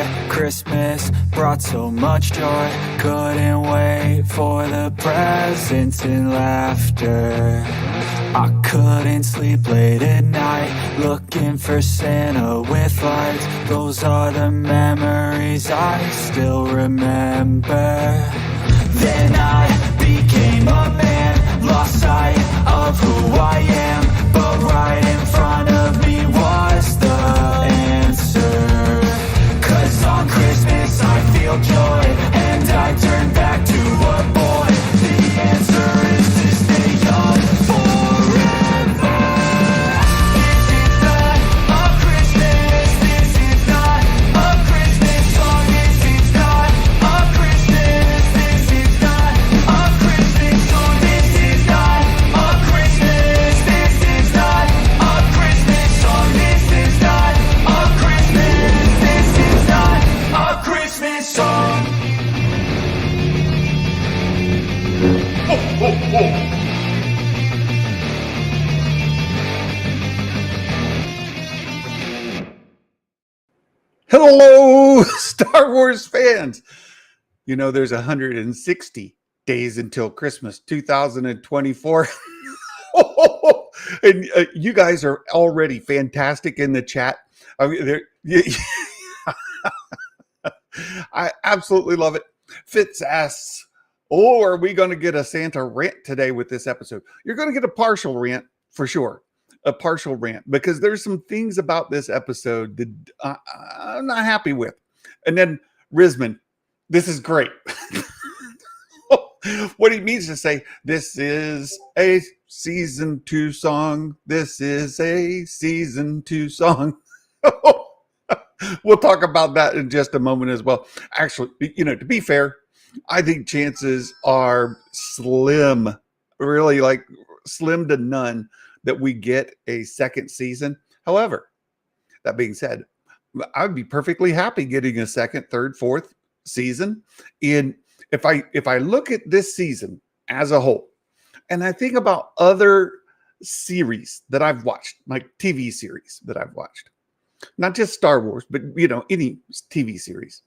boy. Christmas brought so much joy. Couldn't wait for the presents and laughter. I couldn't sleep late at night, looking for Santa with lights. Those are the memories I still remember. Then I became a man, lost sight of who I am, but right in front of me was the answer. 'Cause on Christmas I feel joy, and I turn back to a boy. The answer is to stay young forever. This is not a Christmas, this is not a Christmas song, this is not a Christmas, this is not a Christmas song, this is not a Christmas, this is not a Christmas song, this is not a Christmas, this is not a Christmas song. Hello, Star Wars fans. You know, there's 160 days until Christmas 2024. And you guys are already fantastic in the chat. I mean, I absolutely love it. Fitz asks, oh, are we going to get a Santa rant today with this episode? You're going to get a partial rant for sure. A partial rant, because there's some things about this episode that I'm not happy with. And then Risman, this is great. What he means to say, this is a season 2 song. This is a season 2 song. We'll talk about that in just a moment as well. Actually, you know, to be fair, I think chances are slim, really like slim to none, that we get a second season. However, that being said, I would be perfectly happy getting a second, third, fourth season. And if I look at this season as a whole, and I think about other series that I've watched, like TV series that I've watched, not just Star Wars, but you know, any TV series,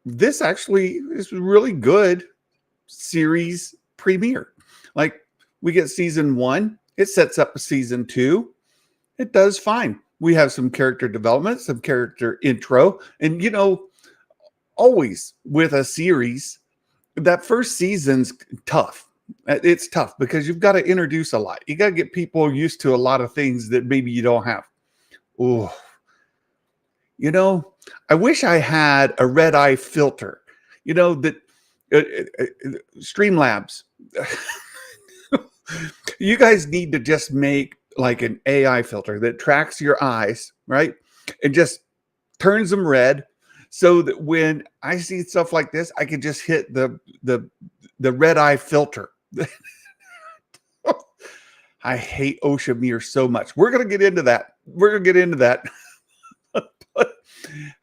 this actually is a really good series premiere. Like, we get season 1. It sets up a season 2. It does fine. We have some character development, some character intro. And, you know, always with a series, that first season's tough. It's tough because you've got to introduce a lot. You got to get people used to a lot of things that maybe you don't have. Oh, you know, I wish I had a red eye filter, you know, that Streamlabs. You guys need to just make like an AI filter that tracks your eyes, right? And just turns them red, so that when I see stuff like this, I can just hit the red eye filter. I hate Oshimir so much. We're going to get into that.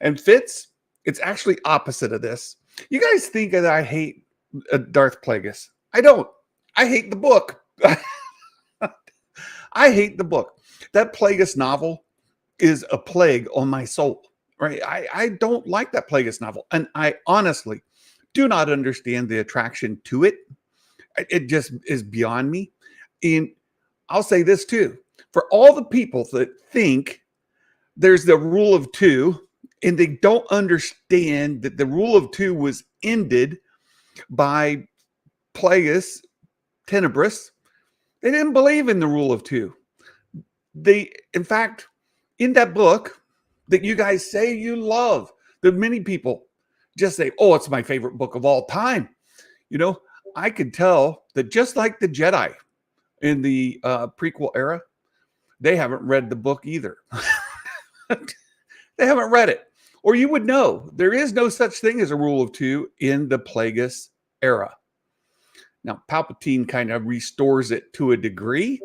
And Fitz, it's actually opposite of this. You guys think that I hate Darth Plagueis. I don't. I hate the book. I hate the book. That Plagueis novel is a plague on my soul, right? I don't like that Plagueis novel. And I honestly do not understand the attraction to it. It just is beyond me. And I'll say this too. For all the people that think there's the rule of 2, and they don't understand that the rule of 2 was ended by Plagueis Tenebrous, they didn't believe in the rule of 2. They, in fact, in that book that you guys say you love, that many people just say, oh, it's my favorite book of all time. You know, I could tell that just like the Jedi in the prequel era, they haven't read the book either. They haven't read it. Or you would know there is no such thing as a rule of 2 in the Plagueis era. Now, Palpatine kind of restores it to a degree,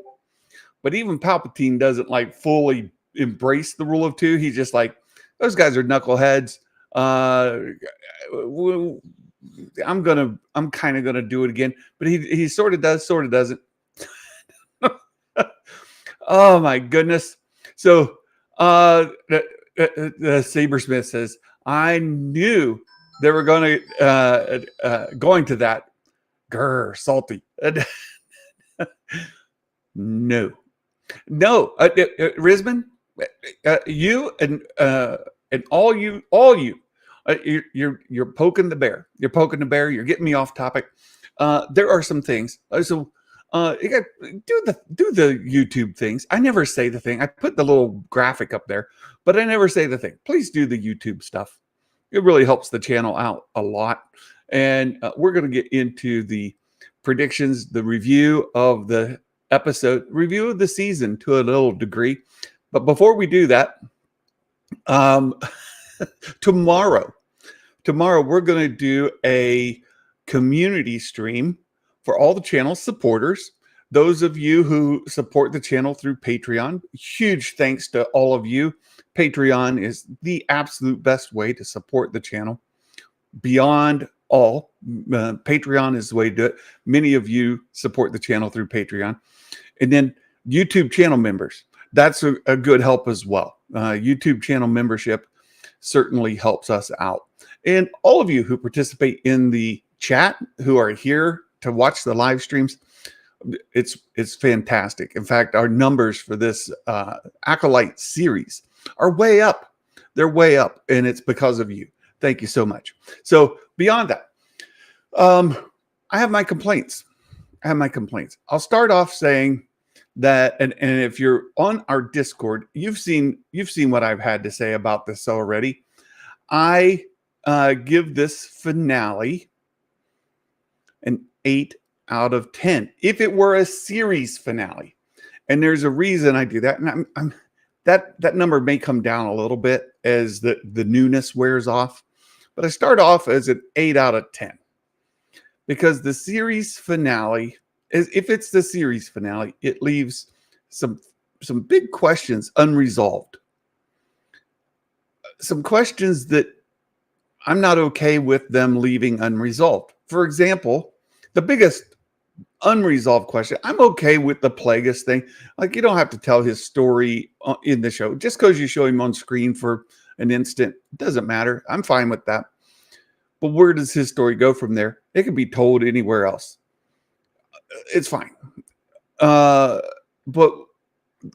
but even Palpatine doesn't like fully embrace the rule of 2. He's just like, those guys are knuckleheads. I'm kind of gonna do it again, but he sort of does, sort of doesn't. Oh my goodness! So Sabersmith says, I knew they were going to that. Grr, salty. No, no, Risman, you and all you, you're poking the bear. You're poking the bear. You're getting me off topic. There are some things. You got do the YouTube things. I never say the thing. I put the little graphic up there, but I never say the thing. Please do the YouTube stuff. It really helps the channel out a lot. And we're going to get into the predictions, the review of the episode, review of the season to a little degree. But before we do that, tomorrow we're going to do a community stream for all the channel supporters. Those of you who support the channel through Patreon, huge thanks to all of you. Patreon is the absolute best way to support the channel. Beyond all, Patreon is the way to do it. Many of you support the channel through Patreon. And then YouTube channel members. That's a good help as well. YouTube channel membership certainly helps us out. And all of you who participate in the chat, who are here to watch the live streams, it's fantastic. In fact, our numbers for this Acolyte series are way up. They're way up, and it's because of you. Thank you so much. So beyond that, I have my complaints. I'll start off saying that, and if you're on our Discord, you've seen what I've had to say about this already. I give this finale an 8 out of 10. If it were a series finale, and there's a reason I do that, and that number may come down a little bit as the newness wears off, but I start off as an 8 out of 10 because the series finale, if it's the series finale, it leaves some big questions unresolved. Some questions that I'm not okay with them leaving unresolved. For example, the biggest unresolved question, I'm okay with the Plagueis thing. Like, you don't have to tell his story in the show. Just because you show him on screen for an instant, doesn't matter. I'm fine with that. But where does his story go from there? It can be told anywhere else. It's fine. But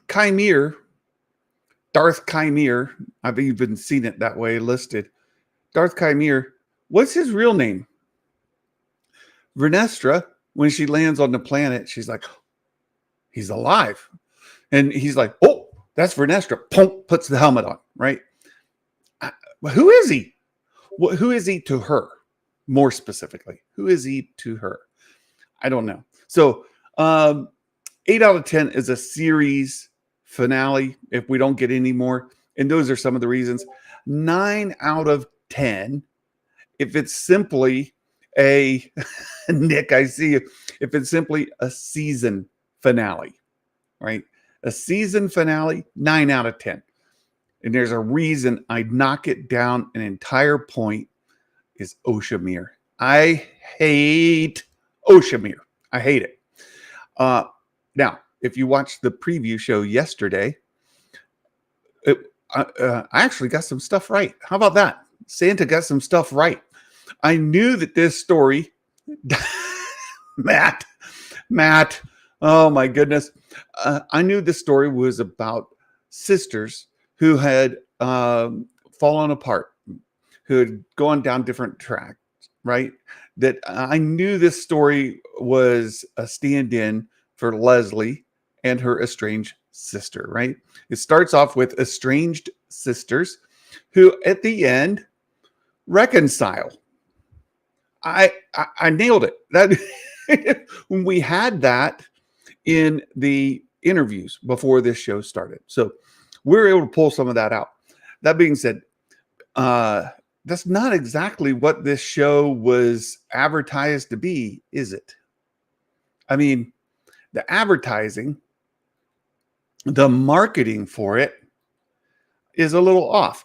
Chimere, Darth Chimere, I've even seen it that way listed. Darth Chimere, what's his real name? Vernestra, when she lands on the planet, she's like, he's alive. And he's like, oh, that's Vernestra. Punk, puts the helmet on, right? Who is he? Who is he to her? More specifically, who is he to her? I don't know. So 8 out of 10 is a series finale if we don't get any more. And those are some of the reasons. 9 out of 10 if it's simply a Nick, I see you. If it's simply a season finale, right? A season finale, 9 out of 10. And there's a reason I knock it down an entire point is Oshamir. I hate Oshamir. I hate it. Now, if you watched the preview show yesterday, I actually got some stuff right. How about that? Santa got some stuff right. I knew that this story, Matt, oh my goodness. I knew this story was about sisters who had fallen apart, who had gone down different tracks, right? That I knew this story was a stand-in for Leslie and her estranged sister, right? It starts off with estranged sisters who at the end reconcile. I nailed it. That when we had that in the interviews before this show started. So we were able to pull some of that out. That being said, that's not exactly what this show was advertised to be, is it? I mean, the advertising, the marketing for it is a little off.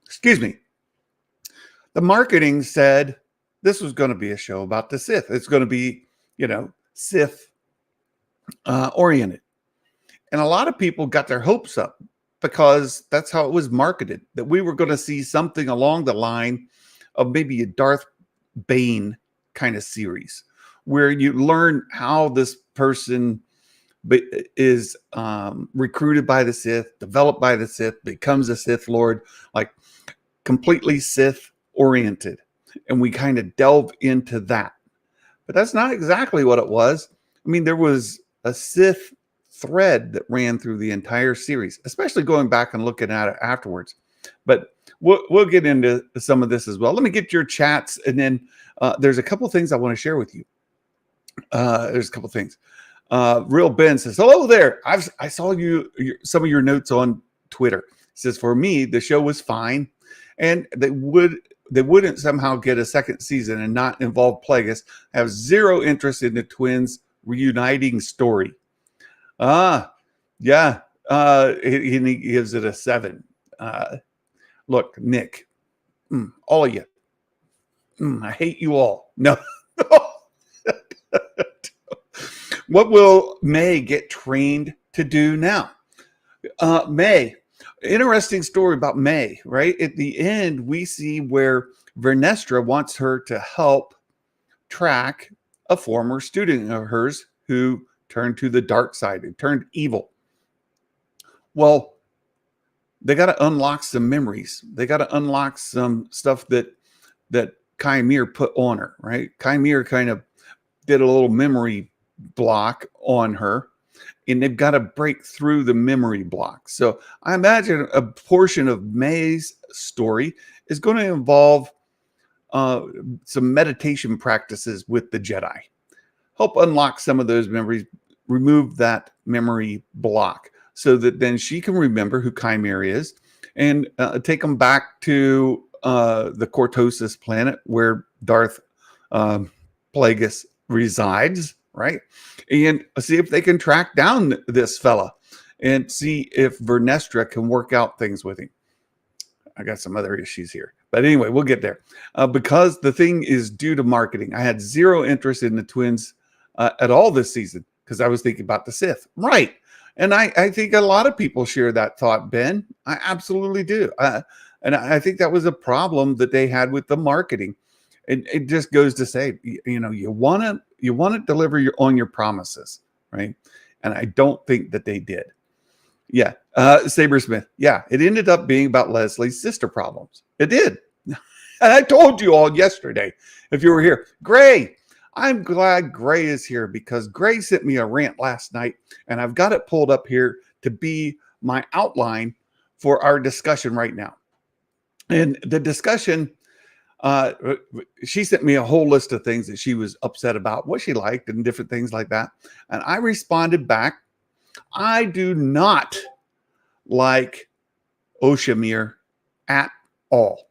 Excuse me. The marketing said this was going to be a show about the Sith. It's going to be, Sith oriented. And a lot of people got their hopes up. because that's how it was marketed, that we were going to see something along the line of maybe a Darth Bane kind of series where you learn how this person is recruited by the Sith, developed by the Sith, becomes a Sith Lord, like completely Sith oriented. And we kind of delve into that. But that's not exactly what it was. I mean, there was a Sith thread that ran through the entire series, especially going back and looking at it afterwards. But we'll get into some of this as well. Let me get your chats, and then there's a couple things I want to share with you. There's a couple things. Real Ben says, "Hello there. I saw some of your notes on Twitter." He says, "For me, the show was fine, and they wouldn't somehow get a second season and not involve Plagueis. I have zero interest in the twins reuniting story." Yeah. He gives it a 7. Look, Nick, all of you, I hate you all. No. What will May get trained to do now? May, interesting story about May, right? At the end, we see where Vernestra wants her to help track a former student of hers who turned to the dark side, who turned evil. Well, they got to unlock some memories. They got to unlock some stuff that Chimere put on her, right? Chimere kind of did a little memory block on her, and they've got to break through the memory block. So I imagine a portion of May's story is going to involve some meditation practices with the Jedi. Help unlock some of those memories, remove that memory block so that then she can remember who Chimere is and take them back to the Cortosis planet where Darth Plagueis resides, right? And see if they can track down this fella and see if Vernestra can work out things with him. I got some other issues here. But anyway, we'll get there. Because the thing is due to marketing, I had zero interest in the twins at all this season because I was thinking about the Sith. Right. And I think a lot of people share that thought, Ben. I absolutely do. And I think that was a problem that they had with the marketing. It just goes to say, you want to deliver on your promises, right? And I don't think that they did. Yeah. Sabersmith. Yeah. It ended up being about Leslie's sister problems. It did. And I told you all yesterday, if you were here, Gray, I'm glad Gray is here because Gray sent me a rant last night and I've got it pulled up here to be my outline for our discussion right now. And the discussion, she sent me a whole list of things that she was upset about, what she liked and different things like that. And I responded back, I do not like Oshamir at all.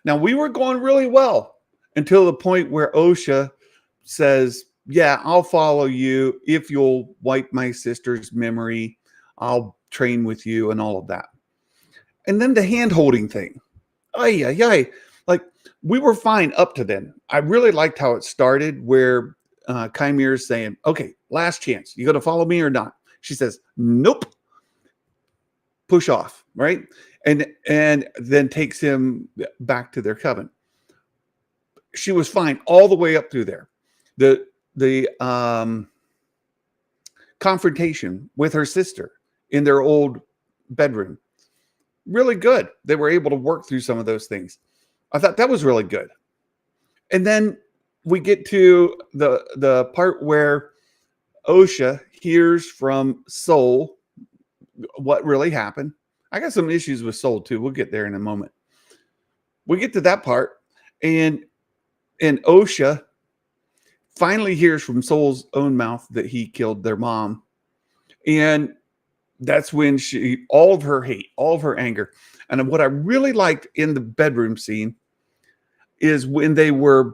Now, we were going really well until the point where Osha says, yeah, I'll follow you. If you'll wipe my sister's memory, I'll train with you and all of that. And then the hand-holding thing. Like, we were fine up to then. I really liked how it started where Chimere is saying, okay, last chance. You going to follow me or not? She says, nope. Push off, right? And then takes him back to their coven. She was fine all the way up through there. The confrontation with her sister in their old bedroom, really good. They were able to work through some of those things. I thought that was really good. And then we get to the part where Osha hears from Soul what really happened. I got some issues with Soul too. We'll get there in a moment. We get to that part, and Osha finally hears from Soul's own mouth that he killed their mom. And that's when all of her hate, all of her anger. And what I really liked in the bedroom scene is when they were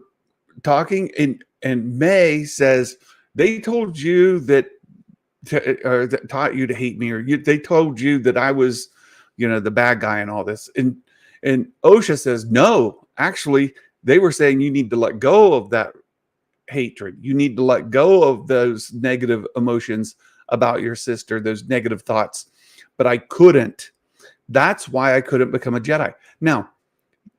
talking and May says, they told you that taught you to hate me, or they told you that I was, the bad guy and all this. And Osha says, no, actually, they were saying you need to let go of that hatred. You need to let go of those negative emotions about your sister, those negative thoughts. But I couldn't That's why I couldn't become a Jedi. Now,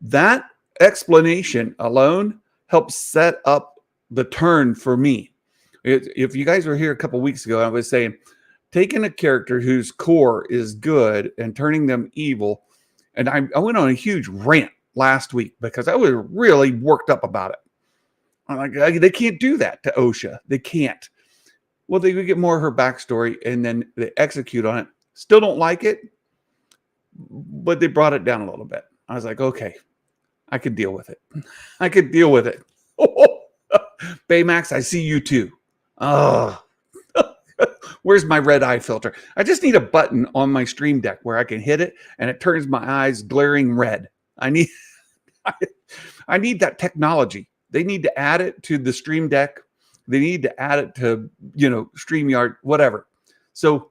that explanation alone helps set up the turn for me. If you guys were here a couple weeks ago, I was saying taking a character whose core is good and turning them evil. And I went on a huge rant last week because I was really worked up about it. I'm like, they can't do that to Osha. They can't. Well, they would get more of her backstory and then they execute on it. Still don't like it, but they brought it down a little bit. I was like, okay, I could deal with it. I could deal with it. Baymax, I see you too. Oh, where's my red eye filter? I just need a button on my Stream Deck where I can hit it and it turns my eyes glaring red. I need that technology. They need to add it to the Stream Deck. They need to add it to, StreamYard, whatever. So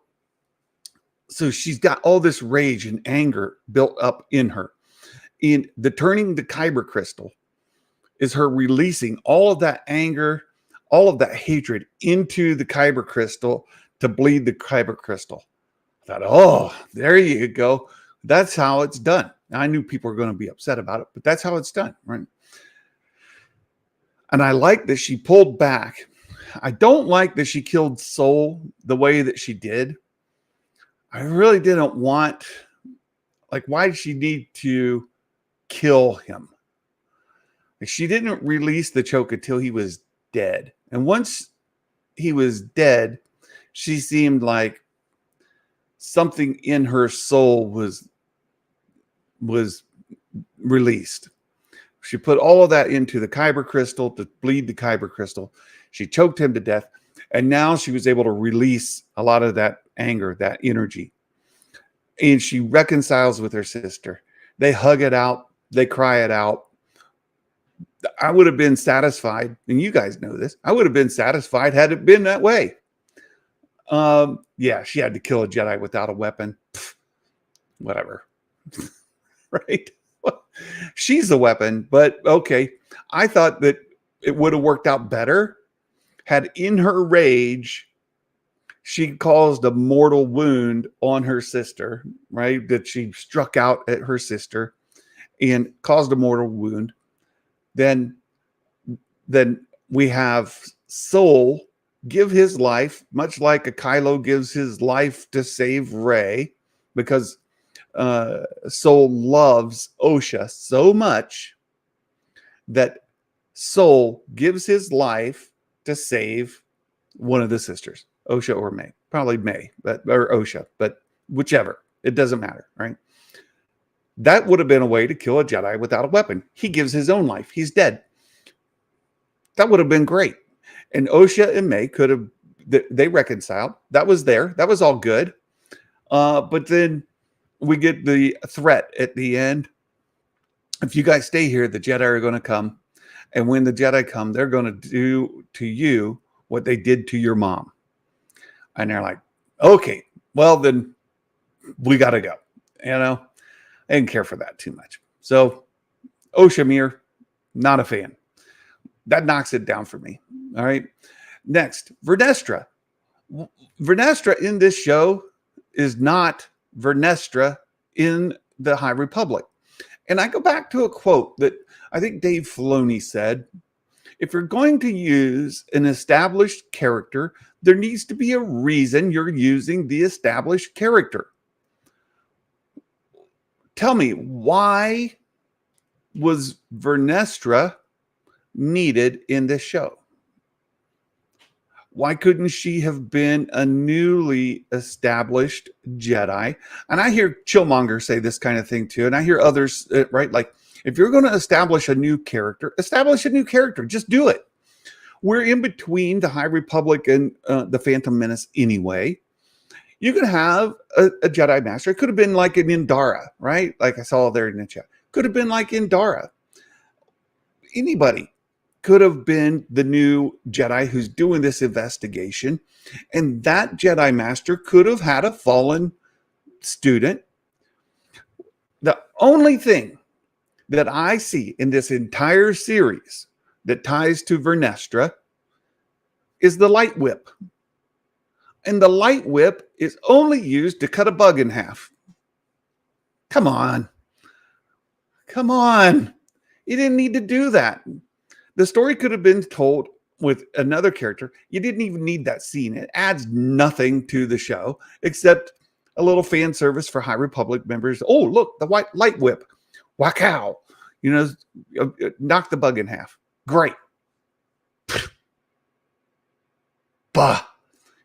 she's got all this rage and anger built up in her. In the turning the kyber crystal is her releasing all of that anger, all of that hatred into the kyber crystal to bleed the kyber crystal. I thought, oh, there you go. That's how it's done. Now, I knew people were going to be upset about it, but that's how it's done, right? And I like that she pulled back. I don't like that she killed Soul the way that she did. I really didn't want, why did she need to kill him? She didn't release the choke until he was dead. And once he was dead, she seemed like something in her soul was released. She put all of that into the kyber crystal to bleed the kyber crystal. She choked him to death. And now she was able to release a lot of that anger, that energy. And she reconciles with her sister. They hug it out. They cry it out. I would have been satisfied, and you guys know this. I would have been satisfied had it been that way. Yeah, she had to kill a Jedi without a weapon. Pfft, whatever. Right? She's the weapon, but okay. I thought that it would have worked out better had in her rage she caused a mortal wound on her sister, right? That she struck out at her sister and caused a mortal wound. Then we have Soul give his life, much like a Kylo gives his life to save Rey, because Soul loves Osha so much that Soul gives his life to save one of the sisters, Osha or May. Probably May, or Osha, but whichever. It doesn't matter, right? That would have been a way to kill a Jedi without a weapon. He gives his own life. He's dead. That would have been great. And Osha and May could have, they reconciled. That was there. That was all good. But then we get the threat at the end. If you guys stay here, the Jedi are going to come. And when the Jedi come, they're going to do to you what they did to your mom. And they're like, okay, well, then we got to go. I didn't care for that too much. So, Oshamir, not a fan. That knocks it down for me. All right. Next, Vernestra. Vernestra in this show is not Vernestra in the High Republic. And I go back to a quote that I think Dave Filoni said. If you're going to use an established character, there needs to be a reason you're using the established character. Tell me, why was Vernestra needed in this show? Why couldn't she have been a newly established Jedi? And I hear Chillmonger say this kind of thing too. And I hear others, right? Like, if you're going to establish a new character, establish a new character. Just do it. We're in between the High Republic and the Phantom Menace anyway. You could have a Jedi Master. It could have been like an Indara, right? Like I saw there in the chat. Could have been like Indara. Anybody could have been the new Jedi who's doing this investigation. And that Jedi Master could have had a fallen student. The only thing that I see in this entire series that ties to Vernestra is the light whip. And the light whip is only used to cut a bug in half. Come on. Come on. You didn't need to do that. The story could have been told with another character. You didn't even need that scene. It adds nothing to the show except a little fan service for High Republic members. Oh, look, the white light whip. Wackow. You know, knock the bug in half. Great. Bah.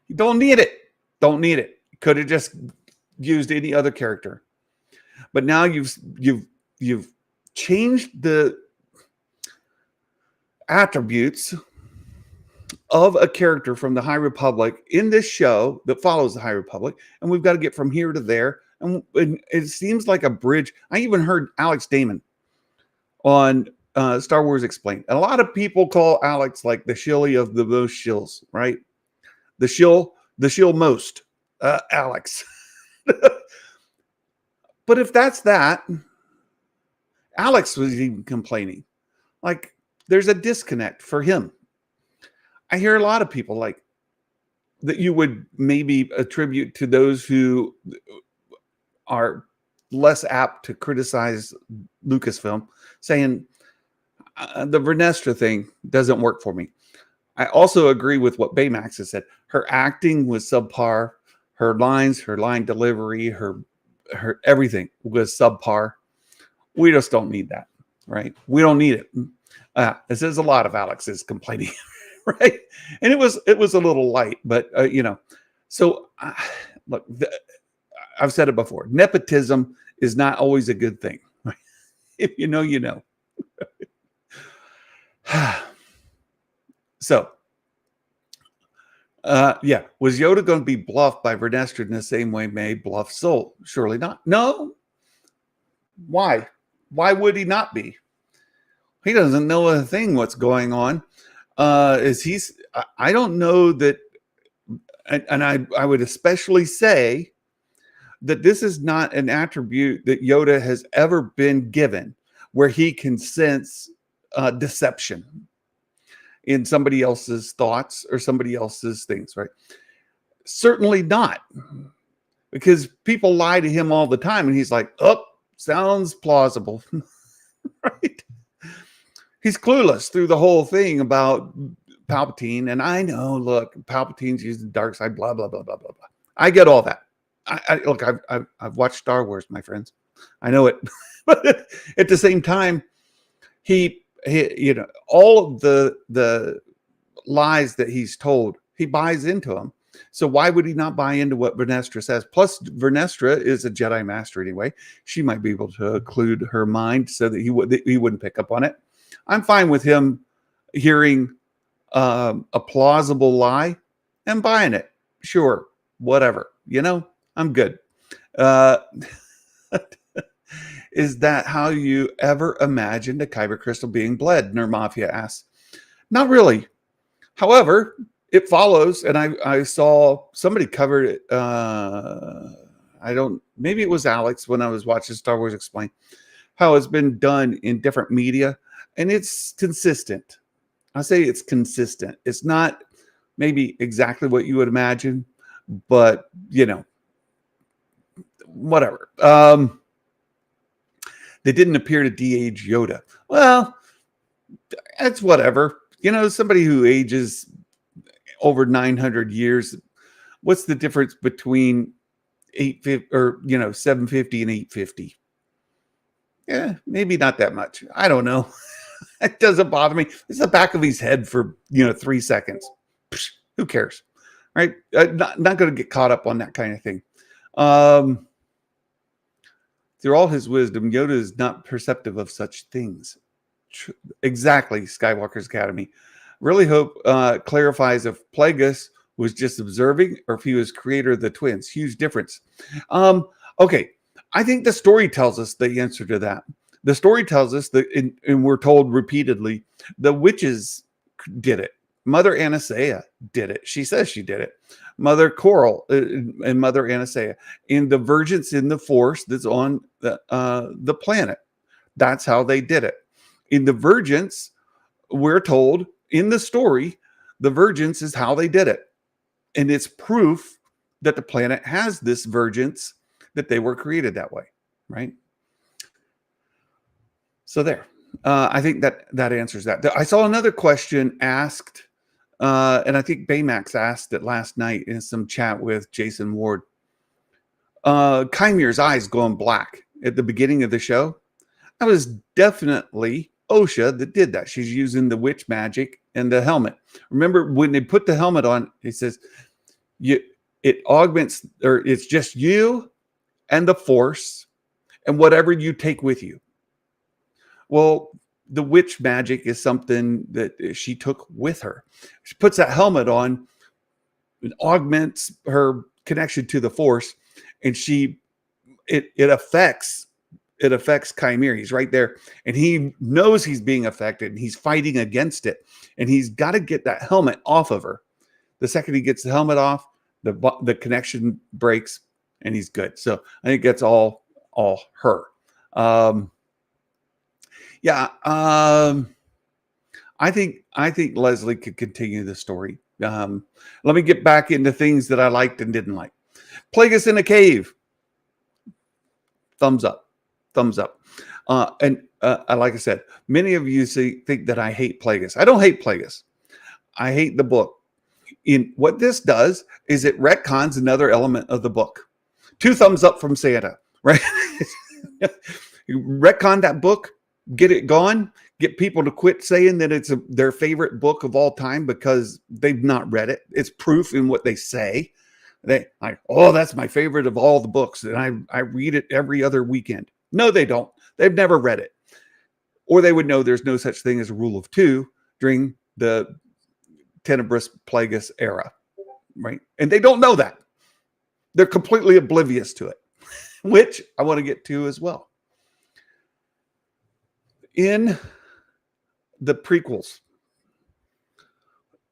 You don't need it. Don't need it. Could have just used any other character. But now you've changed the attributes of a character from the High Republic in this show that follows the High Republic, and we've got to get from here to there. And it seems like a bridge. I even heard Alex Damon on Star Wars Explained. And a lot of people call Alex like the shilly of the most shills, right? The shill most, Alex. But if that's that, Alex was even complaining. Like, there's a disconnect for him. I hear a lot of people like that you would maybe attribute to those who are less apt to criticize Lucasfilm, saying the Vernestra thing doesn't work for me. I also agree with what Baymax has said. Her acting was subpar. Her lines, her line delivery, her everything was subpar. We just don't need that, right? We don't need it. This is a lot of Alex's complaining, right? And it was a little light, but you know. So look, I've said it before. Nepotism is not always a good thing. Right? If you know, you know. So, yeah, was Yoda going to be bluffed by Vernestra in the same way May bluffed Soul? Surely not. No. Why? Why would he not be? He doesn't know a thing what's going on. I don't know that, and I would especially say that this is not an attribute that Yoda has ever been given where he can sense deception in somebody else's thoughts or somebody else's things, right? Certainly not, because people lie to him all the time and he's like, oh, sounds plausible. Right? He's clueless through the whole thing about Palpatine. And I know, look, Palpatine's using the dark side, blah, blah, blah, blah, blah, blah. I get all that. Look, I've watched Star Wars, my friends. I know it. But at the same time, he you know, all of the lies that he's told, he buys into them. So why would he not buy into what Vernestra says? Plus, Vernestra is a Jedi Master anyway. She might be able to occlude her mind so that he wouldn't pick up on it. I'm fine with him hearing a plausible lie and buying it. Sure, whatever. You know, I'm good. Is that how you ever imagined a kyber crystal being bled? Nermafia asks. Not really. However, it follows, and I saw somebody covered it. Maybe it was Alex when I was watching Star Wars Explained, how it's been done in different media, and it's consistent. I say it's consistent. It's not maybe exactly what you would imagine, but you know, whatever. They didn't appear to de-age Yoda. Well, that's whatever. You know, somebody who ages over 900 years, what's the difference between 850 or 750 and 850? Yeah, maybe not that much. I don't know. It doesn't bother me. It's the back of his head for 3 seconds. Psh, who cares, right? Not going to get caught up on that kind of thing. Through all his wisdom, Yoda is not perceptive of such things. Exactly, Skywalker's Academy. Really hope clarifies if Plagueis was just observing or if he was creator of the twins. Huge difference. Okay, I think the story tells us the answer to that. The story tells us that, and we're told repeatedly, the witches did it. Mother Anastasia did it. She says she did it. Mother Coral and Mother Anastasia in the Vergence in the Force that's on the planet. That's how they did it. In the Vergence, we're told in the story, the Vergence is how they did it. And it's proof that the planet has this Vergence, that they were created that way. right? So there. I think that answers that. I saw another question asked, and I think Baymax asked it last night in some chat with Jason Ward. Kymir's eyes going black at the beginning of the show. That was definitely Osha that did that. She's using the witch magic and the helmet. Remember when they put the helmet on, he says, it augments, or it's just you and the force and whatever you take with you. Well, the witch magic is something that she took with her. She puts that helmet on, it augments her connection to the force, and it affects Kymir. He's right there, and he knows he's being affected, and he's fighting against it, and he's got to get that helmet off of her. The second he gets the helmet off, the connection breaks, and he's good. So I think that's all her. I think Leslie could continue the story. Let me get back into things that I liked and didn't like. Plagueis in a cave. Thumbs up. And like I said, many of you think that I hate Plagueis. I don't hate Plagueis. I hate the book. In what this does is it retcons another element of the book. 2 thumbs up from Santa, right? Retcon that book, get it gone, get people to quit saying that it's their favorite book of all time because they've not read it. It's proof in what they say. They like, oh, that's my favorite of all the books, and I read it every other weekend. No, they don't. They've never read it. Or they would know there's no such thing as a rule of 2 during the Tenebrous Plagueis era, right? And they don't know that. They're completely oblivious to it, which I want to get to as well. In the prequels,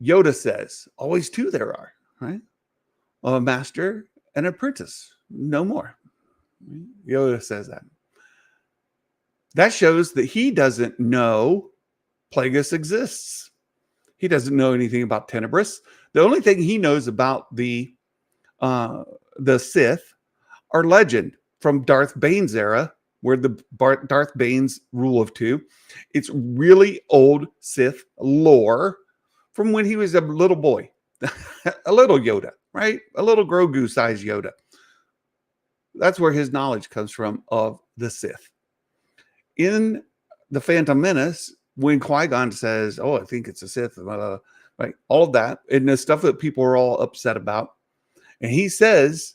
Yoda says, always 2 there are, right? A master and an apprentice, no more. Yoda says that. That shows that he doesn't know Plagueis exists. He doesn't know anything about Tenebrous. The only thing he knows about the Sith are legend from Darth Bane's era, where the Darth Bane's rule of 2. It's really old Sith lore from when he was a little boy, a little Yoda, right? A little Grogu-sized Yoda. That's where his knowledge comes from of the Sith. In The Phantom Menace, when Qui-Gon says, oh, I think it's a Sith, right? All of that, and the stuff that people are all upset about. And he says,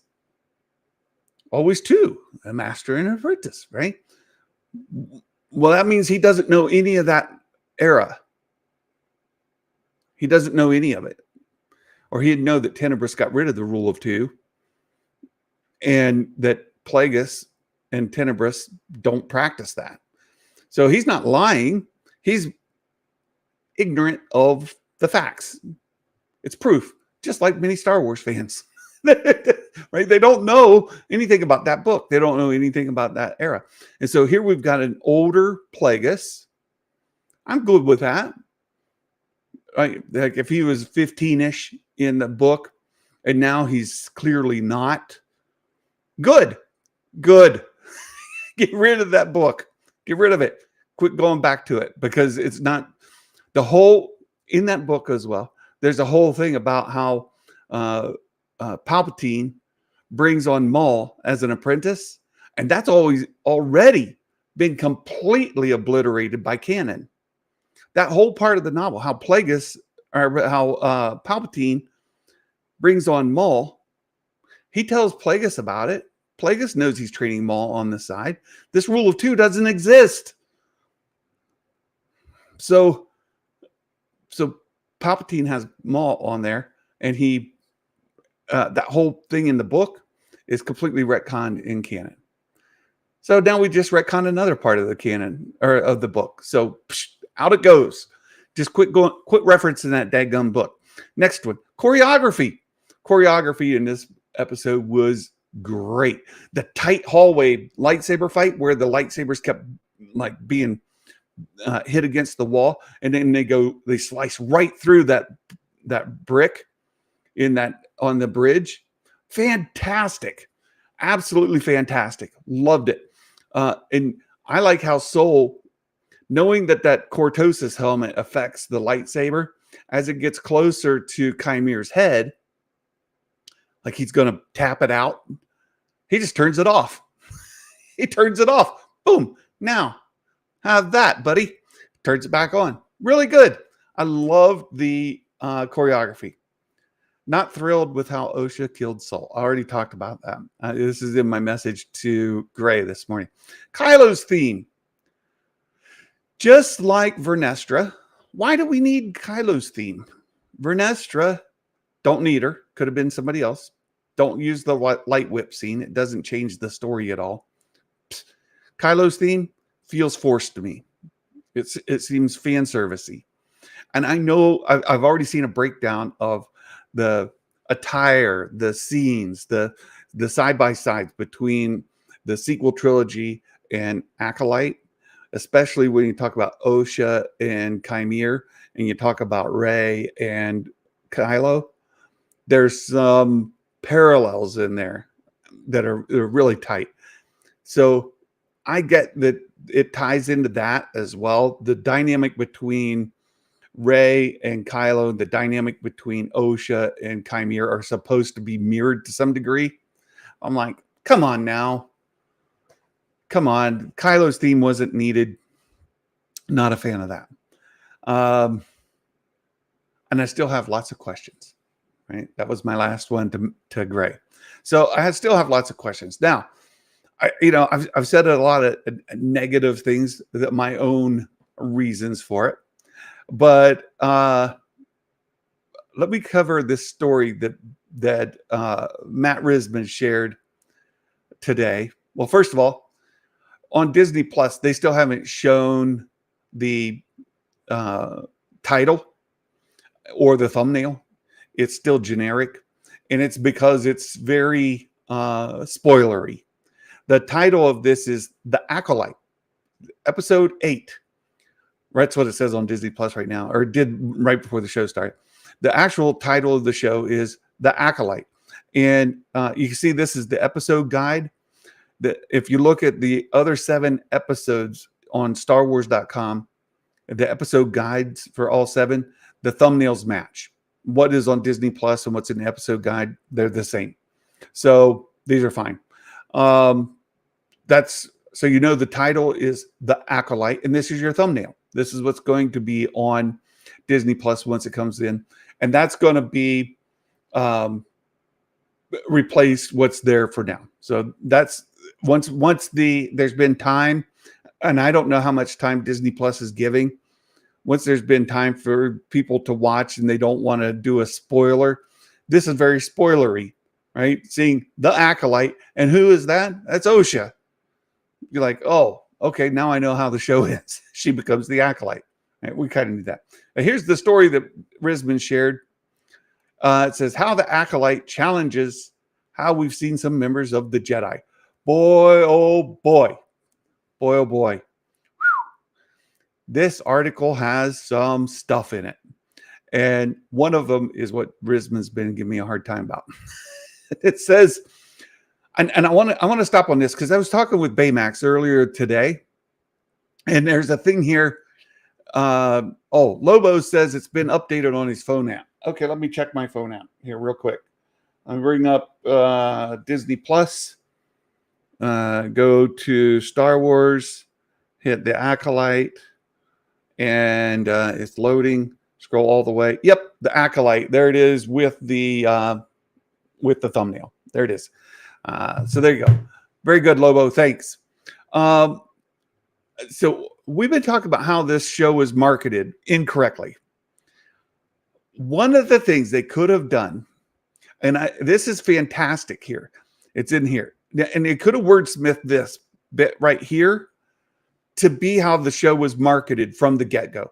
always 2, a master and an apprentice, right? Well, that means he doesn't know any of that era. He doesn't know any of it. Or he'd know that Tenebrous got rid of the rule of 2 and that Plagueis and Tenebrous don't practice that. So he's not lying. He's ignorant of the facts. It's proof, just like many Star Wars fans. Right? They don't know anything about that book. They don't know anything about that era. And so here we've got an older Plagueis. I'm good with that. Right? Like if he was 15-ish in the book and now he's clearly not. Good. Get rid of that book. Get rid of it. Quit going back to it, because it's not the whole in that book as well. There's a whole thing about how Palpatine brings on Maul as an apprentice, and that's already been completely obliterated by canon. That whole part of the novel, how Palpatine brings on Maul, he tells Plagueis about it. Plagueis knows he's training Maul on the side. This rule of 2 doesn't exist. So Palpatine has Maul on there, and he that whole thing in the book is completely retconned in canon. So now we just retconned another part of the canon or of the book. So out it goes. Just quit referencing that daggum book. Next one, choreography. Choreography in this episode was great. The tight hallway lightsaber fight where the lightsabers kept like being hit against the wall, and then they slice right through that brick on the bridge. Fantastic. Absolutely fantastic. Loved it. And I like how Soul, knowing that Cortosis helmet affects the lightsaber, as it gets closer to Chimere's head, like he's going to tap it out, he just turns it off. He turns it off. Boom. Now, have that, buddy. Turns it back on. Really good. I love the choreography. Not thrilled with how Osha killed Soul. I already talked about that. This is in my message to Gray this morning. Kylo's theme. Just like Vernestra, why do we need Kylo's theme? Vernestra, don't need her. Could have been somebody else. Don't use the light whip scene. It doesn't change the story at all. Kylo's theme feels forced to me. It seems fan servicey. And I know I've already seen a breakdown of the attire, the scenes, the side-by-sides between the sequel trilogy and Acolyte, especially when you talk about Osha and Chimere, and you talk about Rey and Kylo. There's some parallels in there that are really tight. So I get that it ties into that as well. The dynamic between Rey and Kylo, the dynamic between Osha and Chimere are supposed to be mirrored to some degree. I'm like, come on now. Come on. Kylo's theme wasn't needed. Not a fan of that. And I still have lots of questions, right? That was my last one to Gray. So I still have lots of questions. Now, I've said a lot of negative things, that my own reasons for it. But let me cover this story that Matt Risman shared today. Well, first of all, on Disney Plus, they still haven't shown the title or the thumbnail. It's still generic, and it's because it's very spoilery. The title of this is The Acolyte, Episode 8. That's what it says on Disney Plus right now, or did right before the show started. The actual title of the show is The Acolyte. And you can see this is the episode guide. If you look at the other 7 episodes on StarWars.com, the episode guides for all 7, the thumbnails match. What is on Disney Plus and what's in the episode guide, they're the same. So these are fine. So you know the title is The Acolyte, and this is your thumbnail. This is what's going to be on Disney Plus once it comes in, and that's going to be replaced what's there for now. So that's once there's been time, and I don't know how much time Disney Plus is giving. Once there's been time for people to watch and they don't want to do a spoiler, this is very spoilery, right? Seeing The Acolyte, and who is that? That's Osha. You're like, oh, okay, now I know how the show ends. She becomes the Acolyte. Right? We kind of need that. Now, here's the story that Risman shared. It says, how the Acolyte challenges how we've seen some members of the Jedi. Boy, oh boy. Boy, oh boy. Whew. This article has some stuff in it. And one of them is what Risman's been giving me a hard time about. It says, and I want to stop on this because I was talking with Baymax earlier today, and there's a thing here. Lobo says it's been updated on his phone app. Okay, let me check my phone app here real quick. I'm bringing up Disney Plus. Go to Star Wars, hit the Acolyte, and it's loading. Scroll all the way. Yep, the Acolyte. There it is with the thumbnail. There it is. So there you go. Very good, Lobo. Thanks. So we've been talking about how this show was marketed incorrectly. One of the things they could have done, and this is fantastic here. It's in here. And it could have wordsmithed this bit right here to be how the show was marketed from the get-go.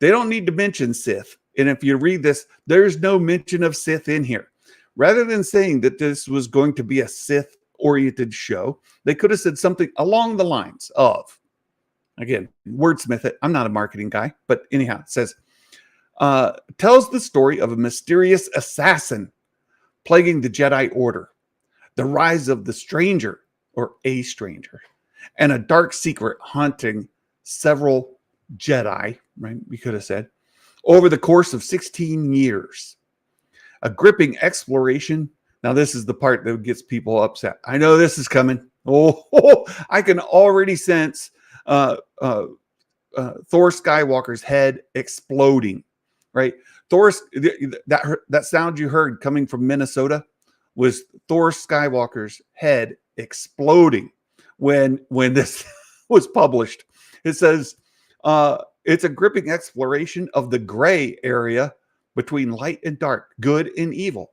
They don't need to mention Sith. And if you read this, there's no mention of Sith in here. Rather than saying that this was going to be a Sith-oriented show, they could have said something along the lines of, again, wordsmith it. I'm not a marketing guy, but anyhow, it says, tells the story of a mysterious assassin plaguing the Jedi Order, the rise of the stranger, or a stranger, and a dark secret haunting several Jedi, right? We could have said, over the course of 16 years. A gripping exploration. Now, this is the part that gets people upset. I know this is coming. Oh, I can already sense uh, uh, Thor Skywalker's head exploding, right? That sound you heard coming from Minnesota was Thor Skywalker's head exploding when this was published. It says it's a gripping exploration of the gray area between light and dark, good and evil,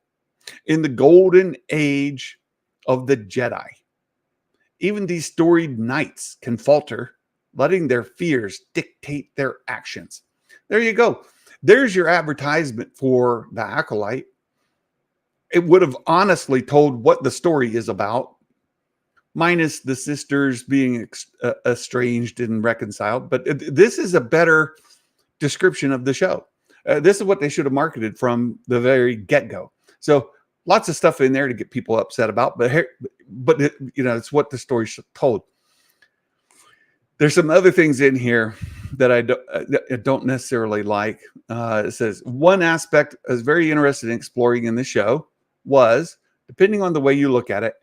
in the golden age of the Jedi. Even these storied knights can falter, letting their fears dictate their actions. There you go. There's your advertisement for the Acolyte. It would have honestly told what the story is about, minus the sisters being estranged and reconciled. But this is a better description of the show. This is what they should have marketed from the very get-go. So lots of stuff in there to get people upset about, but it's what the story told. There's some other things in here that I don't necessarily like. It says one aspect I was very interested in exploring in the show was, depending on the way you look at it,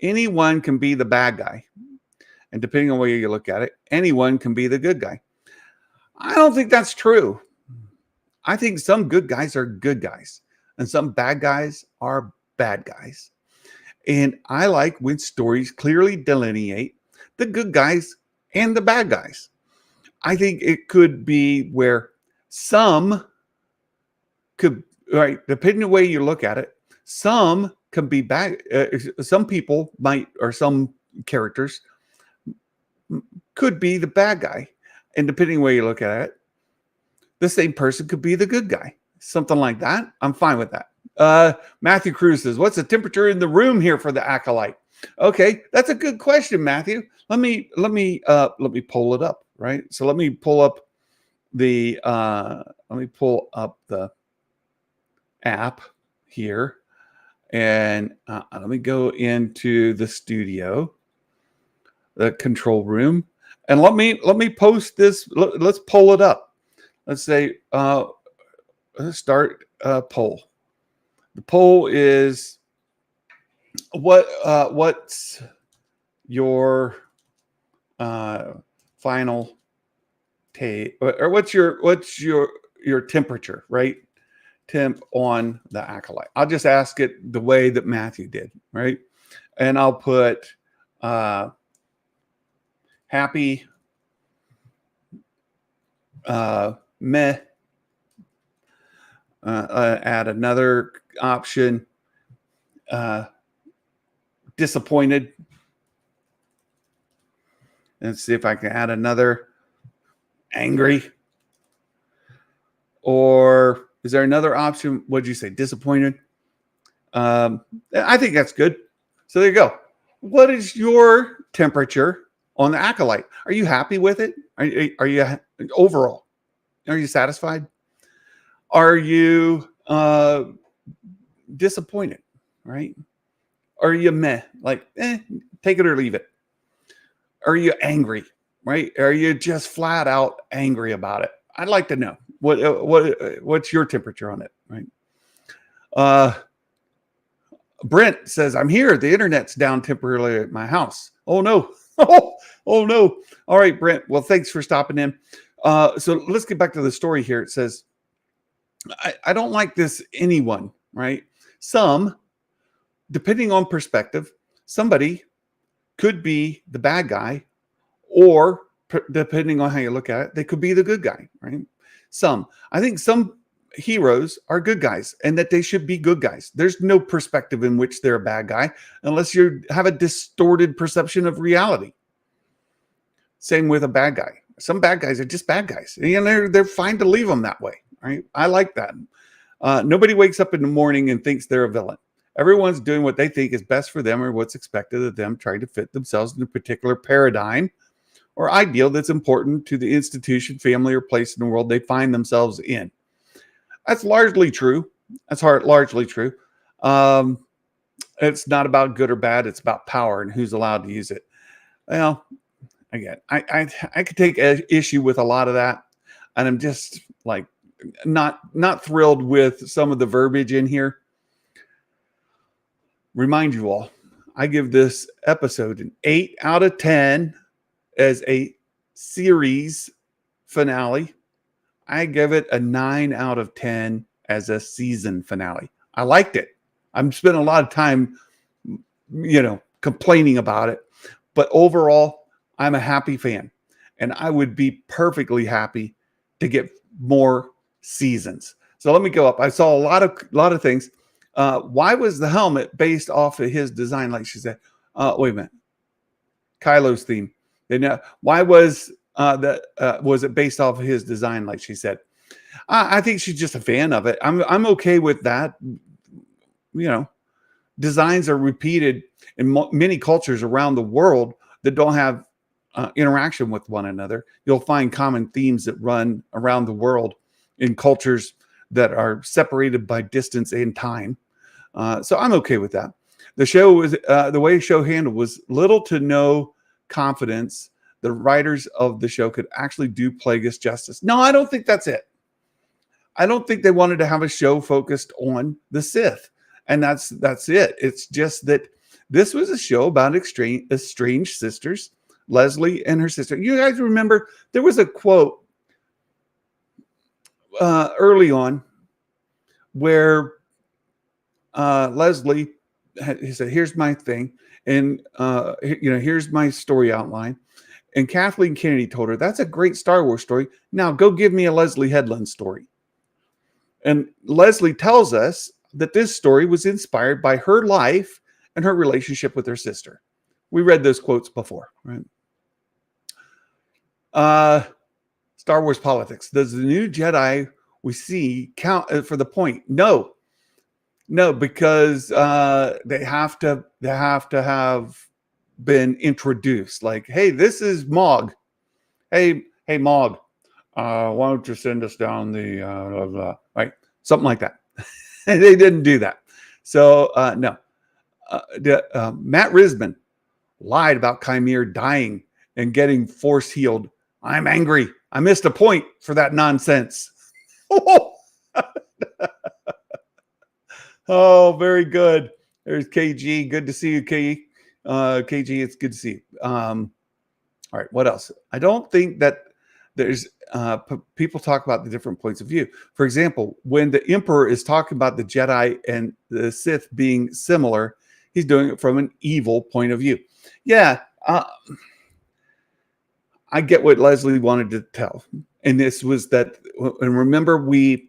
anyone can be the bad guy, and depending on the way you look at it, anyone can be the good guy. I don't think that's true. I think some good guys are good guys and some bad guys are bad guys. And I like when stories clearly delineate the good guys and the bad guys. I think it could be where some could, right, depending on the way you look at it, some can be bad. Some people might, or some characters could be the bad guy. And depending on the way you look at it, the same person could be the good guy. Something like that. I'm fine with that. Matthew Cruz says, what's the temperature in the room here for the Acolyte? Okay, that's a good question, Matthew. Let me pull it up, right? So let me pull up the app here, and let me go into the studio, the control room, and let me post this. Let's pull it up. Let's say, let's start a poll. The poll is what's your final take, or what's your temperature, right? Temp on the Acolyte. I'll just ask it the way that Matthew did, right? And I'll put happy, meh, add another option, disappointed, and see if I can add another, angry, or is there another option? What'd you say? Disappointed. I think that's good. So there you go. What is your temperature on the Acolyte? Are you happy with it? Are you overall? Are you satisfied? Are you disappointed? Right? Are you meh? Like, take it or leave it? Are you angry? Right? Are you just flat out angry about it? I'd like to know what's your temperature on it, right? Brent says, I'm here. The internet's down temporarily at my house. Oh no. Oh no. All right, Brent. Well, thanks for stopping in. So let's get back to the story here. It says, I don't like this anyone, right? Some, depending on perspective, somebody could be the bad guy, or depending on how you look at it, they could be the good guy, right? I think some heroes are good guys and that they should be good guys. There's no perspective in which they're a bad guy unless you have a distorted perception of reality. Same with a bad guy. Some bad guys are just bad guys, and they're fine to leave them that way, right? I like that. Nobody wakes up in the morning and thinks they're a villain. Everyone's doing what they think is best for them or what's expected of them, trying to fit themselves in a particular paradigm or ideal that's important to the institution, family, or place in the world they find themselves in. That's largely true. That's largely true. It's not about good or bad. It's about power and who's allowed to use it. Well, again, I could take issue with a lot of that, and I'm just like not thrilled with some of the verbiage in here. Remind you all, I give this episode an 8 out of 10 as a series finale. I give it a 9 out of 10 as a season finale. I liked it. I'm spending a lot of time, complaining about it. But overall, I'm a happy fan. And I would be perfectly happy to get more seasons. So let me go up. I saw a lot of things. Why was the helmet based off of his design? Like she said, wait a minute. Kylo's theme. They know why was was it based off of his design? Like she said, I think she's just a fan of it. I'm okay with that. Designs are repeated in many cultures around the world that don't have interaction with one another. You'll find common themes that run around the world in cultures that are separated by distance and time. So I'm okay with that. The show was the way the show handled was little to no confidence the writers of the show could actually do Plagueis justice. No, I don't think that's it. I don't think they wanted to have a show focused on the Sith, and that's it. It's just that this was a show about estranged sisters, Leslie and her sister. You guys remember there was a quote early on where Leslie he said, "Here's my thing, and here's my story outline." And Kathleen Kennedy told her, "That's a great Star Wars story. Now go give me a Leslie Headland story." And Leslie tells us that this story was inspired by her life and her relationship with her sister. We read those quotes before, right? Star Wars politics. Does the new Jedi we see count for the point? No, because they have to have been introduced. Like, hey, this is Mog. Hey, Mog. Why don't you send us down the right? Something like that. They didn't do that. So no. Matt Risman lied about Chimere dying and getting force healed. I'm angry. I missed a point for that nonsense. Oh, very good. There's KG. Good to see you, KG. It's good to see you. All right. What else? I don't think that there's people talk about the different points of view. For example, when the Emperor is talking about the Jedi and the Sith being similar, he's doing it from an evil point of view. Yeah. I get what Leslie wanted to tell. And this was that, and remember we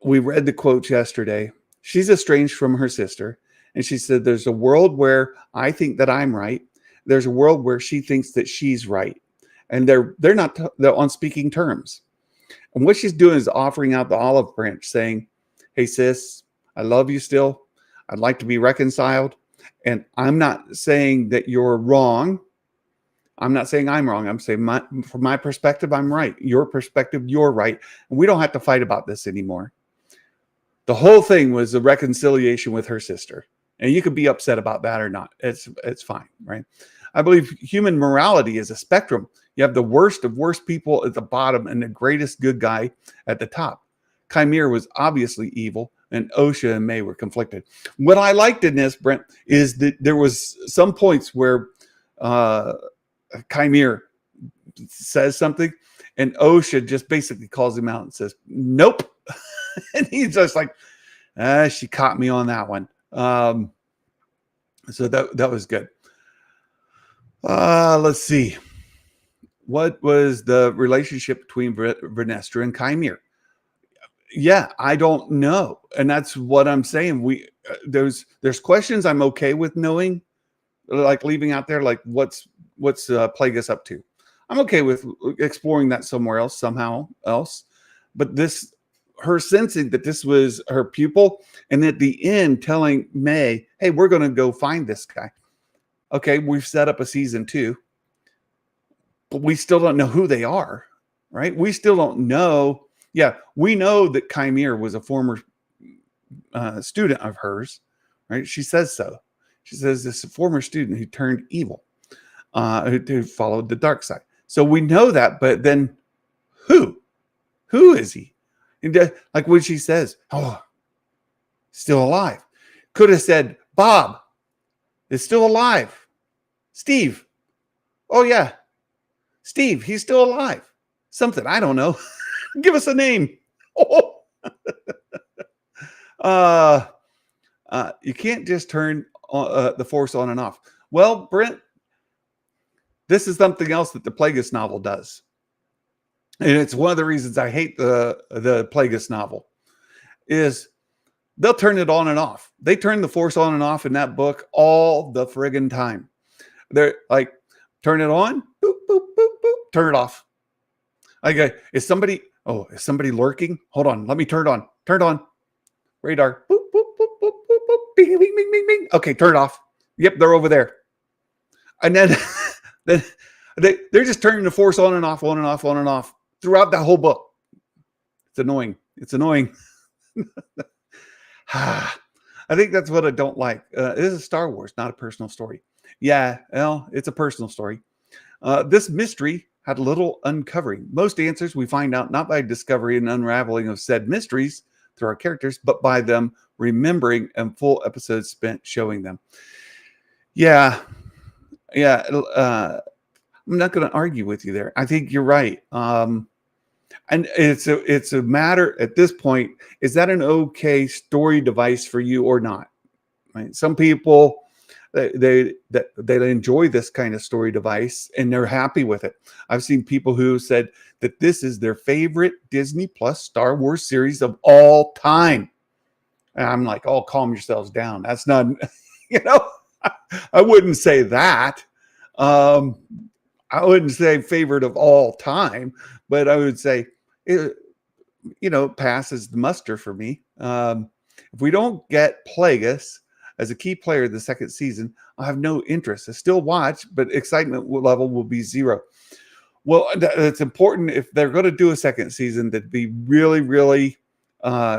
read the quotes yesterday. She's estranged from her sister. And she said, there's a world where I think that I'm right. There's a world where she thinks that she's right. And they're on speaking terms. And what she's doing is offering out the olive branch saying, hey, sis, I love you still. I'd like to be reconciled. And I'm not saying that you're wrong. I'm not saying I'm wrong. I'm saying from my perspective, I'm right. Your perspective, you're right. And we don't have to fight about this anymore. The whole thing was a reconciliation with her sister. And you could be upset about that or not. It's fine, right? I believe human morality is a spectrum. You have the worst of worst people at the bottom and the greatest good guy at the top. Chimere was obviously evil, and Osha and May were conflicted. What I liked in this, Brent, is that there was some points where Chimere says something, and Osha just basically calls him out and says, nope. And he's just like, she caught me on that one. So that was good. Let's see. What was the relationship between Vernestra and Chimere? Yeah, I don't know. And that's what I'm saying. There's questions I'm okay with knowing, like leaving out there, like what's Plagueis up to. I'm okay with exploring that somewhere else, somehow else. But her sensing that this was her pupil, and at the end telling May, hey, we're going to go find this guy. Okay, we've set up a season 2, but we still don't know who they are, right? We still don't know. Yeah, we know that Chimere was a former student of hers, right? She says so. She says this is a former student who turned evil. who followed the dark side. So we know that, but then who is he? And like when she says, "Oh, still alive," could have said, "Bob is still alive." Steve, oh yeah, Steve, he's still alive. Something, I don't know. Give us a name. Oh. You can't just turn the Force on and off. Well, Brent, this is something else that the Plagueis novel does. And it's one of the reasons I hate the Plagueis novel is they'll turn it on and off. They turn the Force on and off in that book all the friggin' time. They're like, turn it on, boop, boop, boop, boop, turn it off. Like, is somebody lurking? Hold on, let me turn it on. Turn it on. Radar. Boop, boop, boop, boop, boop, boop. Bing, bing, bing, bing, bing. Okay, turn it off. Yep, they're over there. And then, they're just turning the Force on and off, on and off, on and off throughout that whole book. It's annoying. It's annoying. I think that's what I don't like. This is Star Wars, not a personal story. Yeah, well, it's a personal story. This mystery had little uncovering. Most answers we find out not by discovery and unraveling of said mysteries through our characters, but by them remembering and full episodes spent showing them. Yeah. I'm not going to argue with you there. I think you're right. And it's a matter at this point, is that an okay story device for you or not? Right? Some people, they enjoy this kind of story device and they're happy with it. I've seen people who said that this is their favorite Disney Plus Star Wars series of all time. And I'm like, oh, calm yourselves down. That's not, I wouldn't say that. I wouldn't say favorite of all time, but I would say, passes the muster for me. If we don't get Plagueis as a key player the second season, I have no interest. I still watch, but excitement level will be zero. Well, it's important if they're going to do a second season to be really, really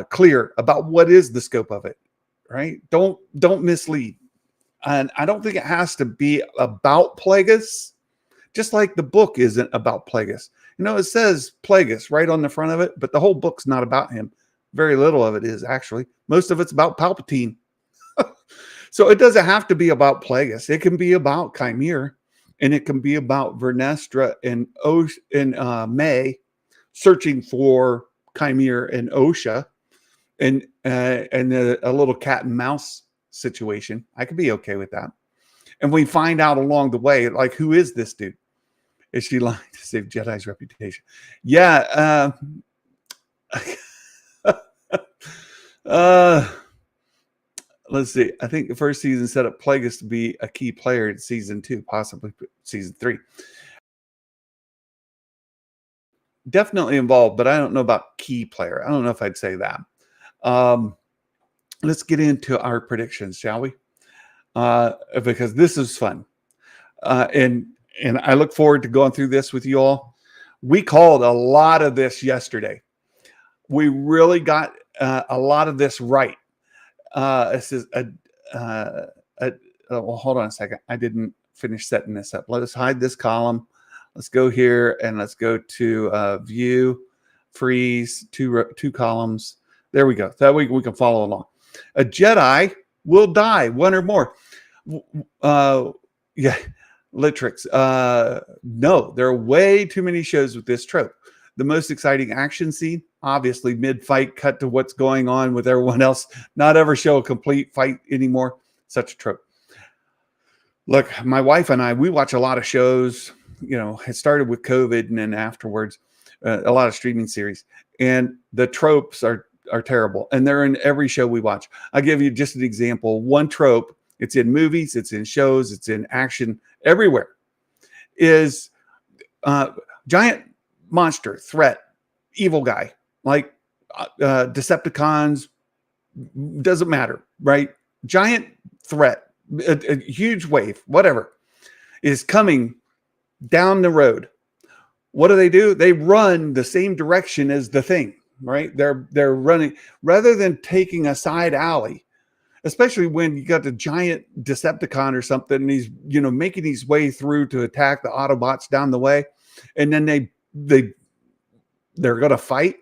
clear about what is the scope of it, right? Don't mislead. And I don't think it has to be about Plagueis, just like the book isn't about Plagueis. It says Plagueis right on the front of it, but the whole book's not about him. Very little of it is, actually. Most of it's about Palpatine. So it doesn't have to be about Plagueis. It can be about Chimere, and it can be about Vernestra and May searching for Chimere and Osha, and a little cat and mouse situation. I could be okay with that. And we find out along the way, like, who is this dude? Is she lying to save Jedi's reputation? Yeah. Let's see. I think the first season set up Plagueis to be a key player in season 2, possibly season 3. Definitely involved, but I don't know about key player. I don't know if I'd say that. Let's get into our predictions, shall we? Because this is fun. And I look forward to going through this with you all. We called a lot of this yesterday. We really got a lot of this right. This is well, hold on a second. I didn't finish setting this up. Let us hide this column. Let's go here and let's go to view, freeze, two columns. There we go. That way we can follow along. A Jedi will die, one or more. Yeah, Litrix. No, there are way too many shows with this trope. The most exciting action scene, obviously mid-fight, cut to what's going on with everyone else. Not ever show a complete fight anymore. Such a trope. Look, my wife and I, we watch a lot of shows. It started with COVID, and then afterwards, a lot of streaming series. And the tropes are terrible, and they're in every show we watch. I'll give you just an example. One trope, it's in movies, it's in shows, it's in action, everywhere, is giant monster, threat, evil guy, like Decepticons, doesn't matter, right? Giant threat, a huge wave, whatever, is coming down the road. What do? They run the same direction as the thing, right? They're running rather than taking a side alley. especially when you got the giant Decepticon or something, and he's making his way through to attack the Autobots down the way, and then they're gonna fight.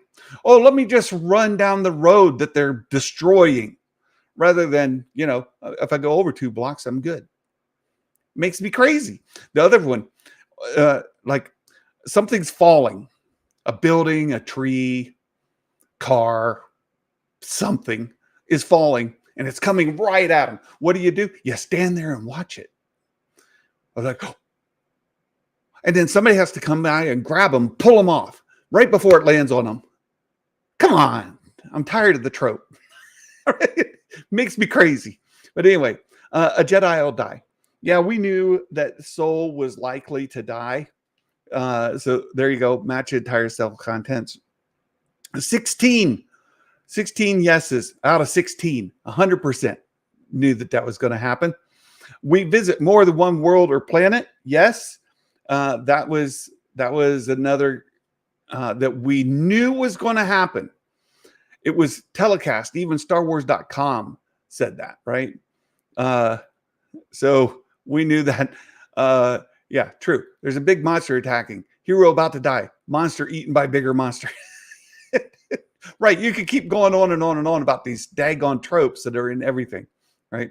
Oh, let me just run down the road that they're destroying, rather than if I go over 2 blocks, I'm good. Makes me crazy. The other one, like something's falling, a building, a tree, car, something is falling, and it's coming right at them. What do? You stand there and watch it. I was like, oh. And then somebody has to come by and grab them, pull them off right before it lands on them. Come on. I'm tired of the trope. Makes me crazy. But anyway, a Jedi will die. Yeah, we knew that Soul was likely to die. So there you go. Match entire self contents. 16 yeses out of 16. 100% knew that was going to happen. We visit more than one world or planet. Yes, that was another that we knew was going to happen. It was telecast. Even StarWars.com said that, right? So we knew that. Yeah, true. There's a big monster attacking. Hero about to die. Monster eaten by bigger monster. Right. You could keep going on and on and on about these daggone tropes that are in everything. Right.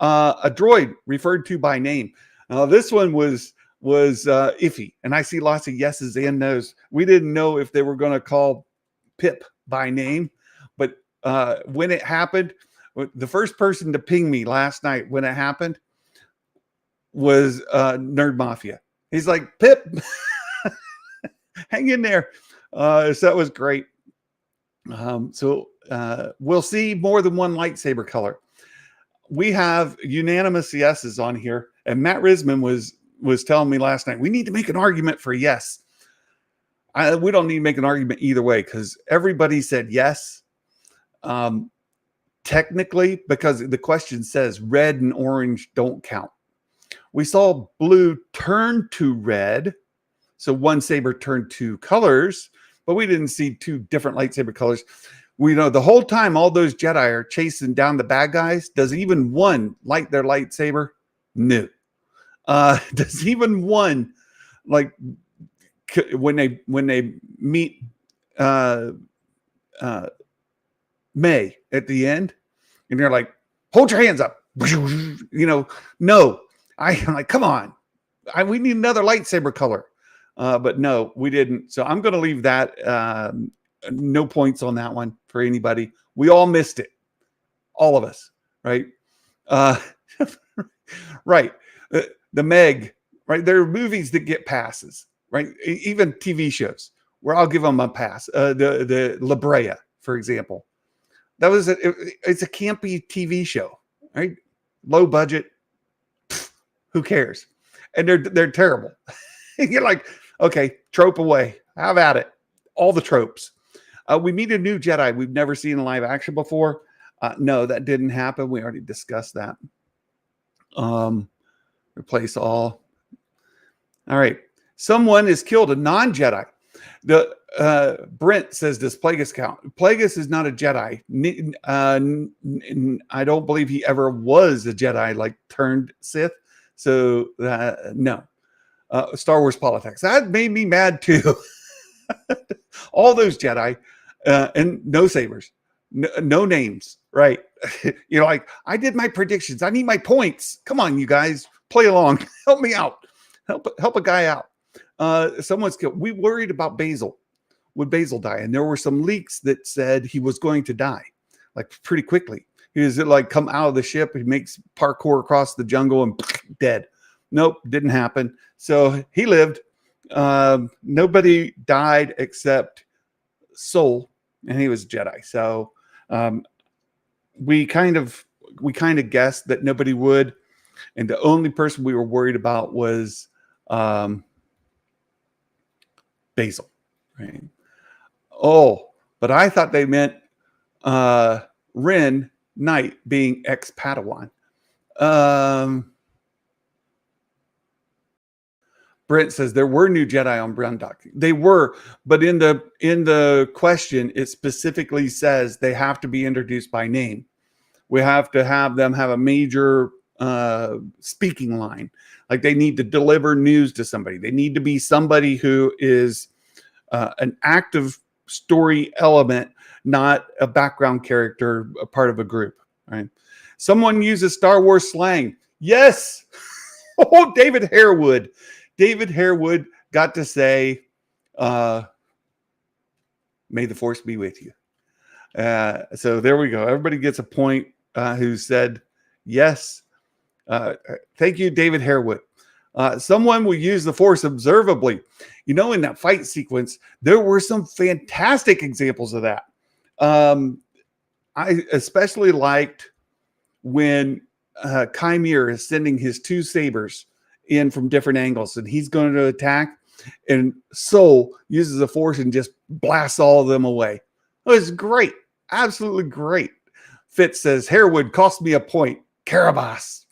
A droid referred to by name. This one was iffy, and I see lots of yeses and nos. We didn't know if they were going to call Pip by name, but when it happened, the first person to ping me last night when it happened was Nerd Mafia. He's like, Pip, hang in there. So that was great. So we'll see more than one lightsaber color. We have unanimous yeses on here, and Matt Risman was telling me last night, we need to make an argument for yes. We don't need to make an argument either way, because everybody said yes. Technically, because the question says red and orange don't count. We saw blue turn to red, so one saber turned 2 colors, but we didn't see 2 different lightsaber colors. We know the whole time all those Jedi are chasing down the bad guys. Does even one light their lightsaber? No. Does even one, like when they meet May at the end, and they're like, hold your hands up. No. I'm like, come on. We need another lightsaber color. But no, we didn't. So I'm going to leave that. No points on that one for anybody. We all missed it. All of us. Right. Right. The Meg. Right. There are movies that get passes. Right. Even TV shows where I'll give them a pass. The La Brea, for example. That was it's a campy TV show. Right. Low budget. Who cares? And they're terrible. You're like, okay, trope away. How about it? All the tropes. We meet a new Jedi we've never seen in live action before. No, that didn't happen. We already discussed that. Replace all. All right. Someone has killed a non-Jedi. Brent says, does Plagueis count? Plagueis is not a Jedi. I don't believe he ever was a Jedi, like turned Sith. So no. Star Wars politics. That made me mad too. All those Jedi and no sabers, no names. Right. You're like, I did my predictions. I need my points. Come on, you guys, play along. Help me out. Help a guy out. Someone's killed. We worried about Basil. Would Basil die? And there were some leaks that said he was going to die, like pretty quickly. He was like come out of the ship. He makes parkour across the jungle and dead. Nope, didn't happen. So he lived. Nobody died except Soul, and he was Jedi. So we kind of guessed that nobody would, and the only person we were worried about was Basil. Right? Oh, but I thought they meant Ren Knight being ex-Padawan. Brent says there were new Jedi on Brunduk. They were, but in the question, it specifically says they have to be introduced by name. We have to have them have a major speaking line. Like they need to deliver news to somebody. They need to be somebody who is an active story element, not a background character, a part of a group, right? Someone uses Star Wars slang. Yes. Oh, David Harewood. David Harewood got to say, may the force be with you. So there we go. Everybody gets a point who said yes. Thank you, David Harewood. Someone will use the force observably. You know, in that fight sequence, there were some fantastic examples of that. I especially liked when Chimere is sending his two sabers in from different angles, and he's going to attack, and Soul uses the force and just blasts all of them away. It was great. Absolutely great. Fitz says, Harewood cost me a point. Carabas.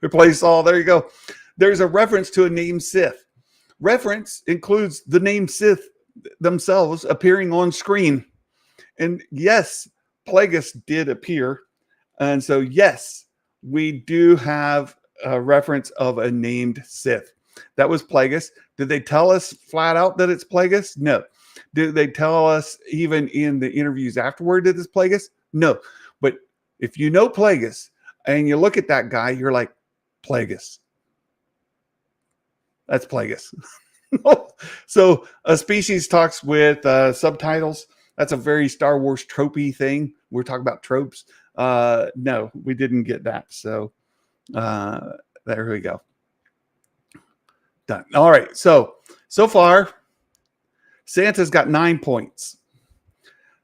Replace all. There you go. There's a reference to a named Sith. Reference includes the name Sith themselves appearing on screen. And yes, Plagueis did appear. And so, yes, we do have a reference of a named Sith. That was Plagueis. Did they tell us flat out that it's Plagueis? No. Did they tell us even in the interviews afterward that it's Plagueis? No. But if you know Plagueis and you look at that guy, you're like, Plagueis. That's Plagueis. So a species talks with subtitles. That's a very Star Wars tropey thing. We're talking about tropes. No, we didn't get that. So there we go. Done. All right. So far, Santa's got 9 points.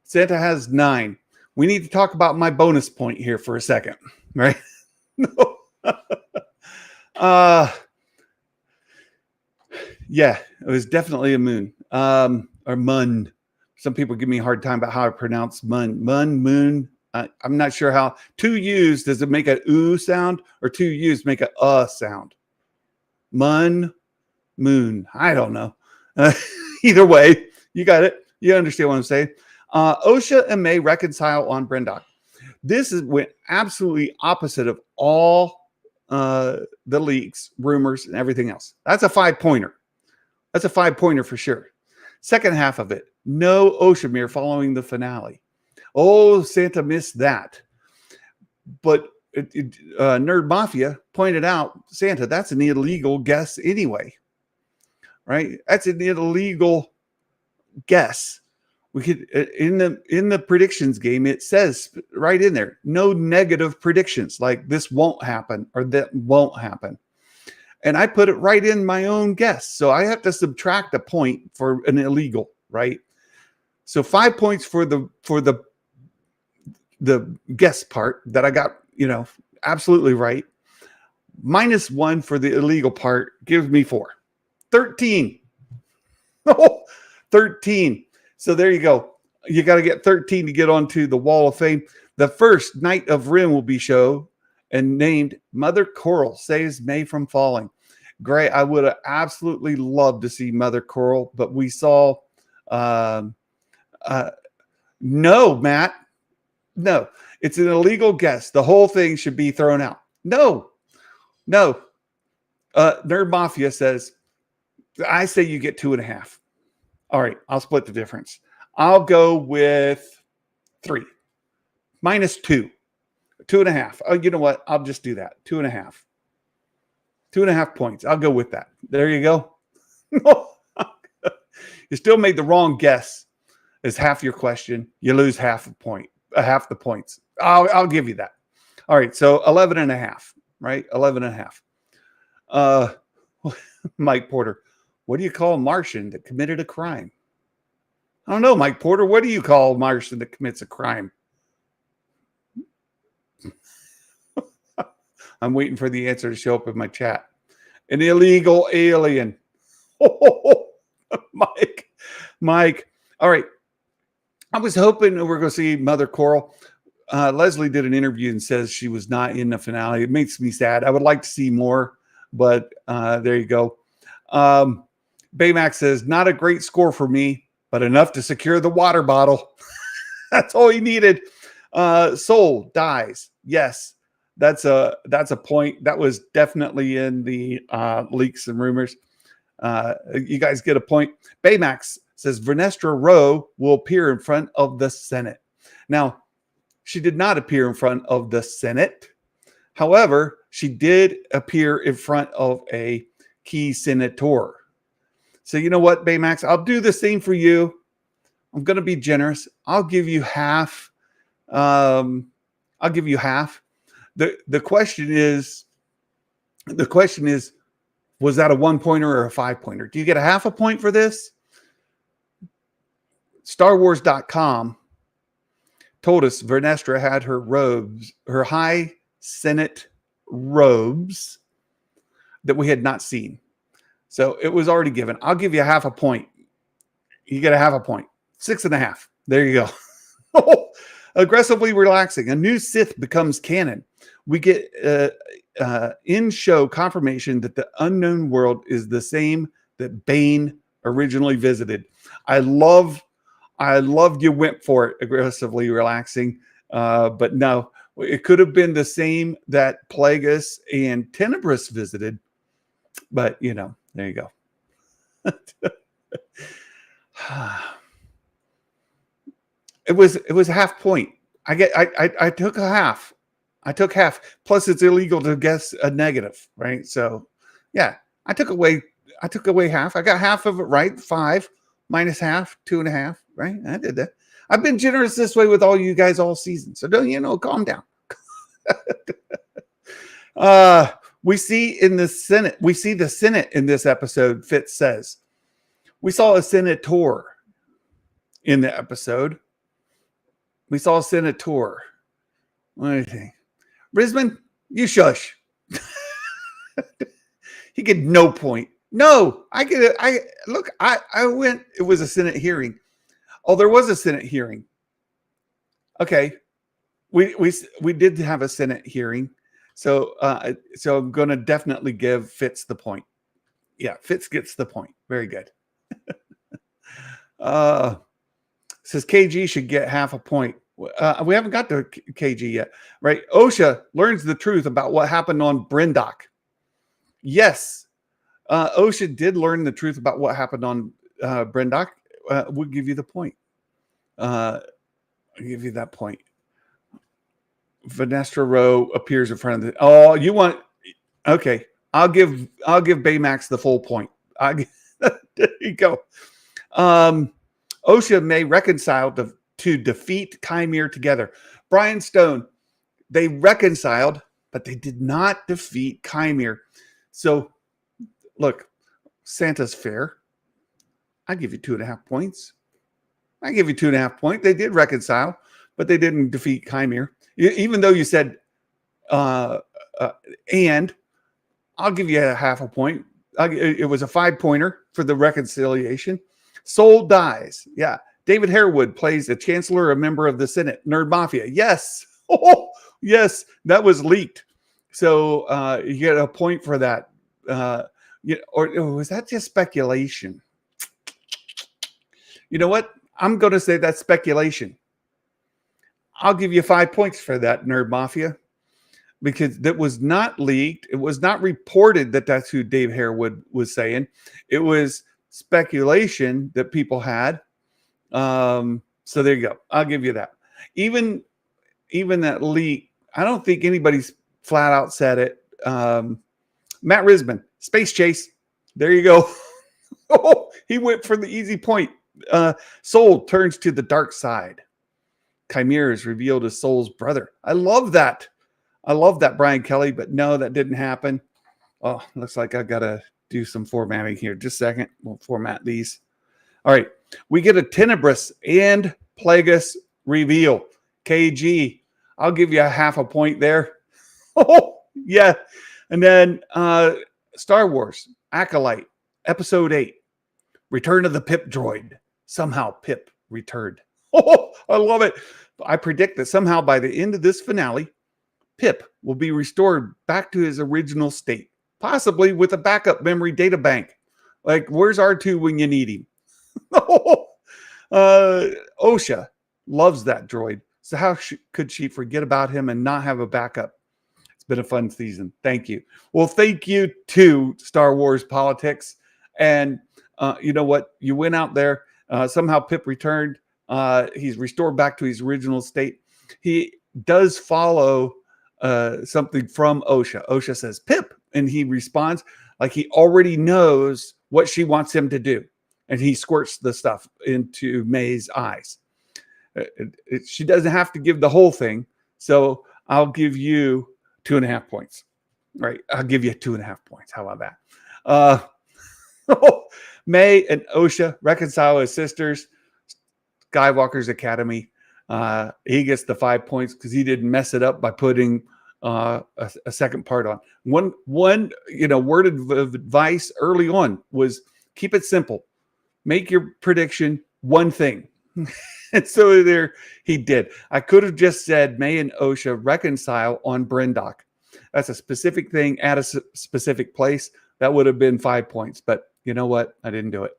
Santa has 9. We need to talk about my bonus point here for a second, right? No. Yeah, it was definitely a moon. Or mun. Some people give me a hard time about how I pronounce mun. Moon. I'm not sure how. 2 U's, does it make a oo sound, or 2 U's make a sound? Moon. I don't know. Either way, you got it. You understand what I'm saying. Osha and May reconcile on Brendock. This went absolutely opposite of all the leaks, rumors, and everything else. That's a 5-pointer. That's a 5-pointer for sure. Second half of it, no Oshamir following the finale. Oh, Santa missed that. But Nerd Mafia pointed out, Santa, that's an illegal guess anyway. Right? That's an illegal guess. We could in the predictions game, it says right in there, no negative predictions like this won't happen or that won't happen. And I put it right in my own guess. So I have to subtract a point for an illegal, right? So 5 points for the guess part that I got, absolutely right. -1 for the illegal part gives me 4. 13. Oh, 13. So there you go. You got to get 13 to get onto the Wall of Fame. The first Knight of Rim will be shown and named Mother Coral Saves May from Falling. Great. I would have absolutely loved to see Mother Coral, but we saw no, Matt. No, it's an illegal guess. The whole thing should be thrown out. No. Nerd Mafia says, I say you get 2.5. All right, I'll split the difference. I'll go with 3. -2. 2.5. Oh, you know what? I'll just do that. 2.5. 2.5 points. I'll go with that. There you go. You still made the wrong guess. Is half your question. You lose half a point. Half the points. I'll give you that. All right, so 11.5. Right? 11.5. Mike Porter. What do you call a Martian that committed a crime? I don't know, Mike Porter. What do you call a Martian that commits a crime? I'm waiting for the answer to show up in my chat. An illegal alien. Oh, Mike. All right. I was hoping we we're going to see Mother Coral. Leslie did an interview and says she was not in the finale. It makes me sad. I would like to see more, but there you go. Baymax says, not a great score for me, but enough to secure the water bottle. That's all he needed. Soul dies. Yes, that's a point that was definitely in the leaks and rumors. You guys get a point. Baymax says Vernestra Rowe will appear in front of the Senate. Now, she did not appear in front of the Senate. However, she did appear in front of a key senator. So you know what, Baymax? I'll do the same for you. I'm going to be generous. I'll give you half. I'll give you half. The question is, was that a 1-pointer or a 5-pointer? Do you get a half a point for this? StarWars.com told us Vernestra had her robes, her high Senate robes that we had not seen. So it was already given. I'll give you a half a point. You get a half a point. 6.5. There you go. Aggressively relaxing. A new Sith becomes canon. We get in-show confirmation that the unknown world is the same that Bane originally visited. I loved you went for it, aggressively relaxing. But no, it could have been the same that Plagueis and Tenebris visited. But, you know, there you go. It was a half point. I took a half. I took half. Plus, it's illegal to guess a negative, right? So, yeah, I took away half. I got half of it right. 5 minus half, 2.5. Right? I did that. I've been generous this way with all you guys all season. So don't calm down. We see the Senate in this episode. Fitz says we saw a senator in the episode. We saw a senator. What do you think? Risman, you shush. He get no point. No, I get it. I went, it was a Senate hearing. Oh, there was a Senate hearing. Okay. We did have a Senate hearing. So I'm going to definitely give Fitz the point. Yeah, Fitz gets the point. Very good. Says KG should get half a point. We haven't got to KG yet, right? OSHA learns the truth about what happened on Brendock. Yes, OSHA did learn the truth about what happened on Brendock. We'll give you the point. I'll give you that point. Vernestra Rowe appears in front of the. Oh, you want? Okay, I'll give Baymax the full point. There you go. OSHA may reconcile to defeat Chimere together. Brian Stone, they reconciled, but they did not defeat Chimere. So, look, Santa's fair. I give you 2.5 points. I give you 2.5 points. They did reconcile, but they didn't defeat Chimere. Even though you said, and I'll give you a half a point. It was a 5-pointer for the reconciliation. Soul dies. Yeah. David Harewood plays the Chancellor, a member of the Senate. Nerd Mafia. Yes. Oh, yes. That was leaked. So you get a point for that. Or was that just speculation? You know what? I'm going to say that's speculation. I'll give you 5 points for that, Nerd Mafia, because that was not leaked. It was not reported that that's who Dave Harewood was saying. It was speculation that people had. So there you go. I'll give you that. Even that leak, I don't think anybody's flat out said it. Matt Risman, Space Chase. There you go. Oh, he went for the easy point. Soul turns to the dark side. Chimere is revealed as Soul's brother. I love that. I love that, Brian Kelly, but no, that didn't happen. Oh, looks like I got to do some formatting here. Just a second. We'll format these. All right. We get a Tenebris and Plagueis reveal. KG, I'll give you a half a point there. Oh, yeah. And then Star Wars, Acolyte, Episode 8, Return of the Pip Droid. Somehow Pip returned. Oh, I love it. I predict that somehow by the end of this finale, Pip will be restored back to his original state, possibly with a backup memory data bank. Like, where's R2 when you need him? OSHA loves that droid. So how could she forget about him and not have a backup? It's been a fun season. Thank you. Well, thank you to Star Wars Politics. And you know what? You went out there. Somehow Pip returned. He's restored back to his original state. He does follow something from Osha. Osha says, Pip. And he responds like he already knows what she wants him to do. And he squirts the stuff into May's eyes. She doesn't have to give the whole thing. So I'll give you 2.5 points. Right. I'll give you 2.5 points. How about that? May and Osha reconcile as sisters. Skywalker's Academy. He gets the 5 points because he didn't mess it up by putting a second part on. One word of advice early on was keep it simple. Make your prediction one thing. And so there he did. I could have just said May and Osha reconcile on Brindok. That's a specific thing at a specific place. That would have been 5 points. But you know what? I didn't do it.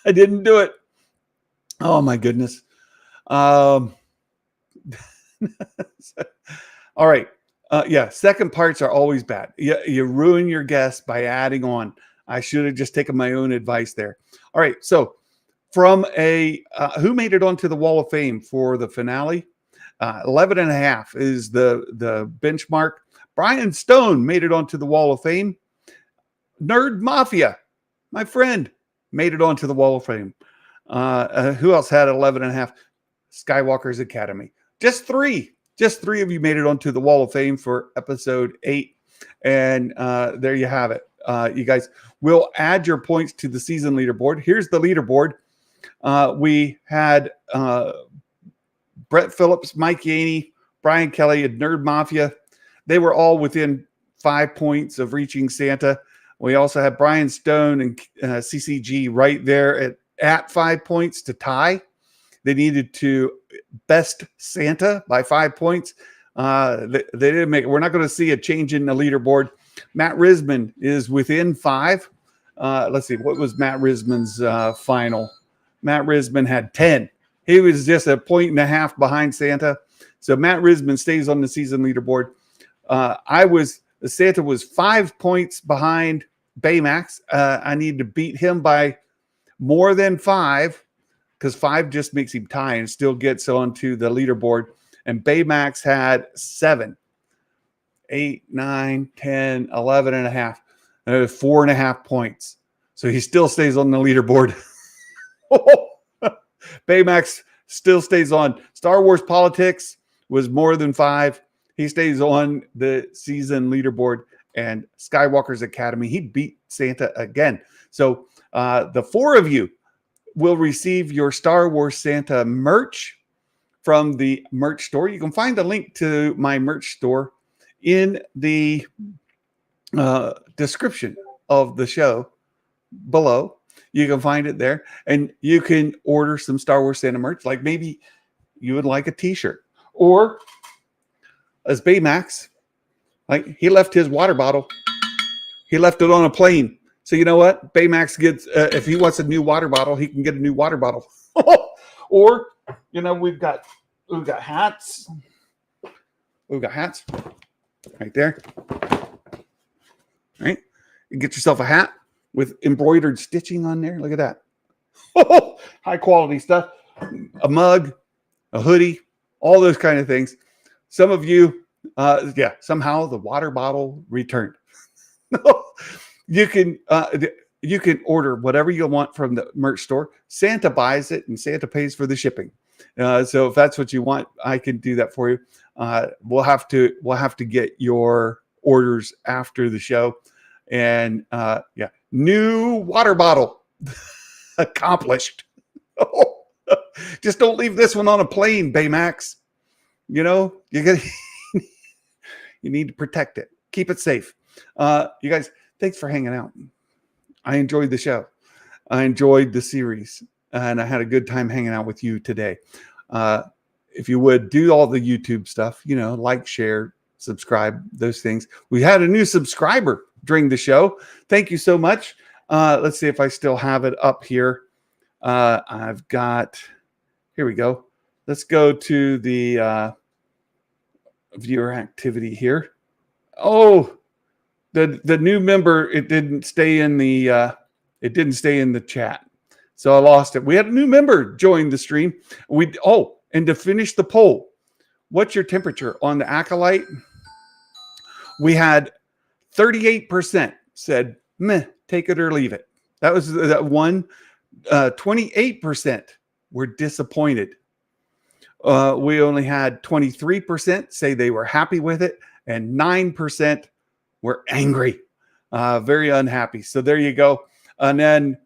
I didn't do it. Oh, my goodness. All right. Second parts are always bad. You ruin your guess by adding on. I should have just taken my own advice there. All right. So from who made it onto the Wall of Fame for the finale? 11.5 is the benchmark. Brian Stone made it onto the Wall of Fame. Nerd Mafia, my friend, made it onto the Wall of Fame. Who else had 11.5? Skywalker's Academy. Just three of you made it onto the Wall of Fame for episode 8. And there you have it. You guys will add your points to the season leaderboard. Here's the leaderboard. We had Brett Phillips, Mike Yaney, Brian Kelly, and Nerd Mafia. They were all within 5 points of reaching Santa. We also had Brian Stone and CCG right there at 5 points to tie. They needed to best Santa by 5 points. They didn't make it. We're not going to see a change in the leaderboard. Matt Risman is within 5. Let's see. What was Matt Risman's final? Matt Risman had 10. He was just 1.5 points behind Santa. So Matt Risman stays on the season leaderboard. Santa was 5 points behind Baymax. I need to beat him by more than 5 because 5 just makes him tie and still gets onto the leaderboard. And Baymax had 7, 8, 9, 10, 11.5, 4.5 points. So he still stays on the leaderboard. Baymax still stays on. Star Wars Politics was more than 5. He stays on the season leaderboard. And Skywalker's Academy, he beat Santa again. So the 4 of you will receive your Star Wars Santa merch from the merch store. You can find the link to my merch store in the description of the show below. You can find it there, and you can order some Star Wars Santa merch. Like maybe you would like a t-shirt, or as Baymax, like he left his water bottle. He left it on a plane. So you know what? Baymax gets, if he wants a new water bottle, he can get a new water bottle. Or, we've got hats. We've got hats right there. Right? You get yourself a hat with embroidered stitching on there. Look at that. High quality stuff. A mug, a hoodie, all those kind of things. Some of you, somehow the water bottle returned. You can order whatever you want from the merch store. Santa buys it and Santa pays for the shipping. So if that's what you want, I can do that for you. We'll have to get your orders after the show. And new water bottle accomplished. Just don't leave this one on a plane, Baymax. You need to protect it. Keep it safe. You guys, thanks for hanging out. I enjoyed the show. I enjoyed the series, and I had a good time hanging out with you today. If you would do all the YouTube stuff, like, share, subscribe, those things. We had a new subscriber during the show. Thank you so much. Let's see if I still have it up here. Here we go. let's go to the viewer activity here. Oh, the new member, it didn't stay in the chat. So I lost it. We had a new member join the stream. And to finish the poll, what's your temperature on the Acolyte? We had 38% said, meh, take it or leave it. That was that one. 28% were disappointed. We only had 23% say they were happy with it, and 9% were angry, very unhappy. So there you go. And then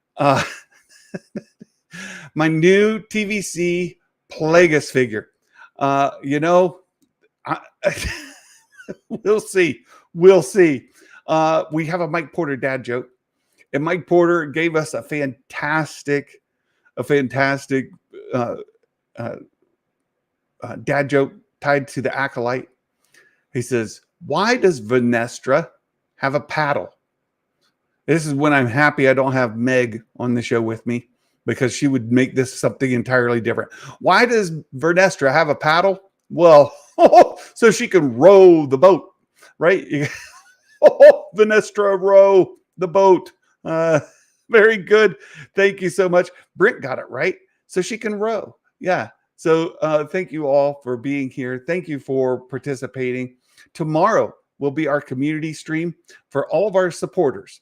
my new TVC Plagueis figure. We'll see. We'll see. We have a Mike Porter dad joke, and Mike Porter gave us a fantastic dad joke tied to the Acolyte. He says, "Why does Vanestra have a paddle?" This is when I'm happy I don't have Meg on the show with me, because she would make this something entirely different. Why does Vanestra have a paddle? Well, so she can row the boat, right? Vanestra, row the boat. Very good. Thank you so much. Brent got it right. So she can row. Yeah. So thank you all for being here. Thank you for participating. Tomorrow will be our community stream for all of our supporters.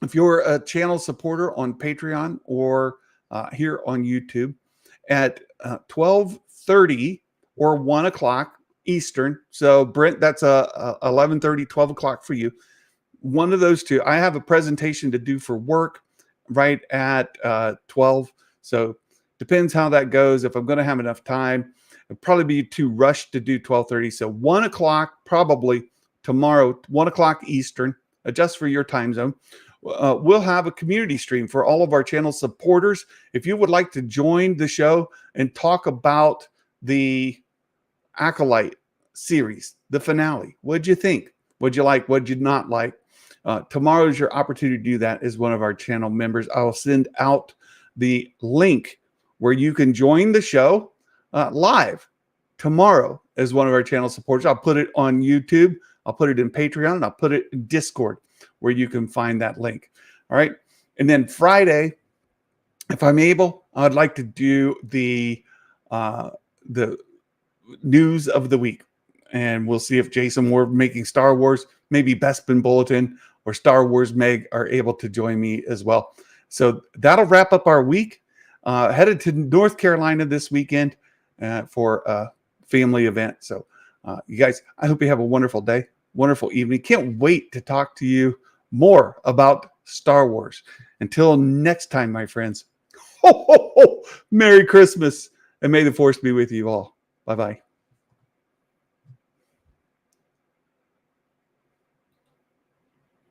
If you're a channel supporter on Patreon or here on YouTube at 12:30 or 1 o'clock Eastern. So Brent, that's 11:30, 12 o'clock for you. One of those two. I have a presentation to do for work right at 12. So depends how that goes. If I'm going to have enough time, it'd probably be too rushed to do 12:30. So 1 o'clock probably tomorrow, 1 o'clock Eastern, adjust for your time zone. We'll have a community stream for all of our channel supporters. If you would like to join the show and talk about the Acolyte series, the finale, what'd you think? What'd you like? What'd you not like? Tomorrow is your opportunity to do that as one of our channel members. I'll send out the link where you can join the show live tomorrow as one of our channel supporters. I'll put it on YouTube. I'll put it in Patreon, and I'll put it in Discord, where you can find that link. All right. And then Friday, if I'm able, I'd like to do the news of the week. And we'll see if Jason Ward making Star Wars, maybe Bespin Bulletin or Star Wars Meg are able to join me as well. So that'll wrap up our week. Headed to North Carolina this weekend for a family event. So you guys, I hope you have a wonderful day, wonderful evening. Can't wait to talk to you more about Star Wars. Until next time, my friends, Merry Christmas, and may the Force be with you all. Bye-bye.